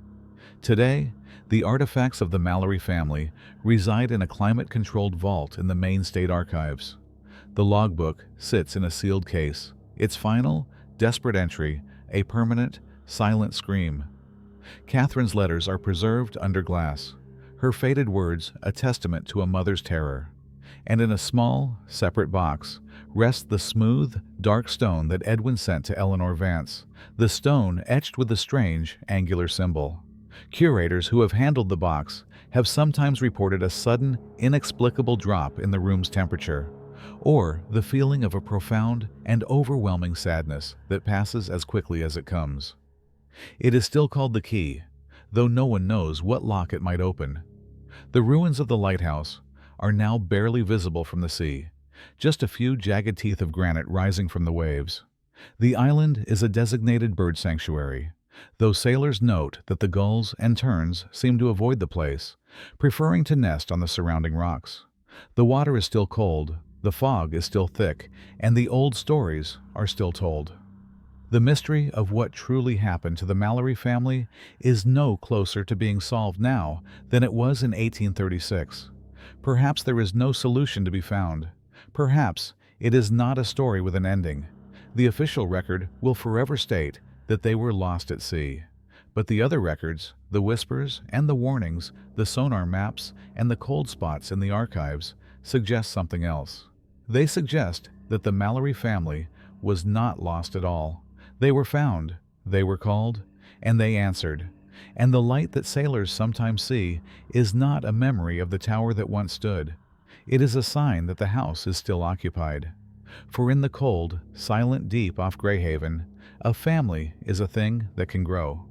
Today, the artifacts of the Mallory family reside in a climate-controlled vault in the Maine State Archives. The logbook sits in a sealed case, its final, desperate entry a permanent, silent scream. Catherine's letters are preserved under glass, her faded words a testament to a mother's terror. And in a small, separate box rests the smooth, dark stone that Edwin sent to Eleanor Vance, the stone etched with a strange, angular symbol. Curators who have handled the box have sometimes reported a sudden, inexplicable drop in the room's temperature, or the feeling of a profound and overwhelming sadness that passes as quickly as it comes. It is still called the key, though no one knows what lock it might open. The ruins of the lighthouse are now barely visible from the sea, just a few jagged teeth of granite rising from the waves. The island is a designated bird sanctuary, though sailors note that the gulls and terns seem to avoid the place, preferring to nest on the surrounding rocks. The water is still cold, the fog is still thick, and the old stories are still told. The mystery of what truly happened to the Mallory family is no closer to being solved now than it was in 1836. Perhaps there is no solution to be found. Perhaps it is not a story with an ending. The official record will forever state that they were lost at sea. But the other records, the whispers and the warnings, the sonar maps and the cold spots in the archives, suggest something else. They suggest that the Mallory family was not lost at all. They were found, they were called, and they answered. And the light that sailors sometimes see is not a memory of the tower that once stood. It is a sign that the house is still occupied. For in the cold, silent deep off Greyhaven, a family is a thing that can grow.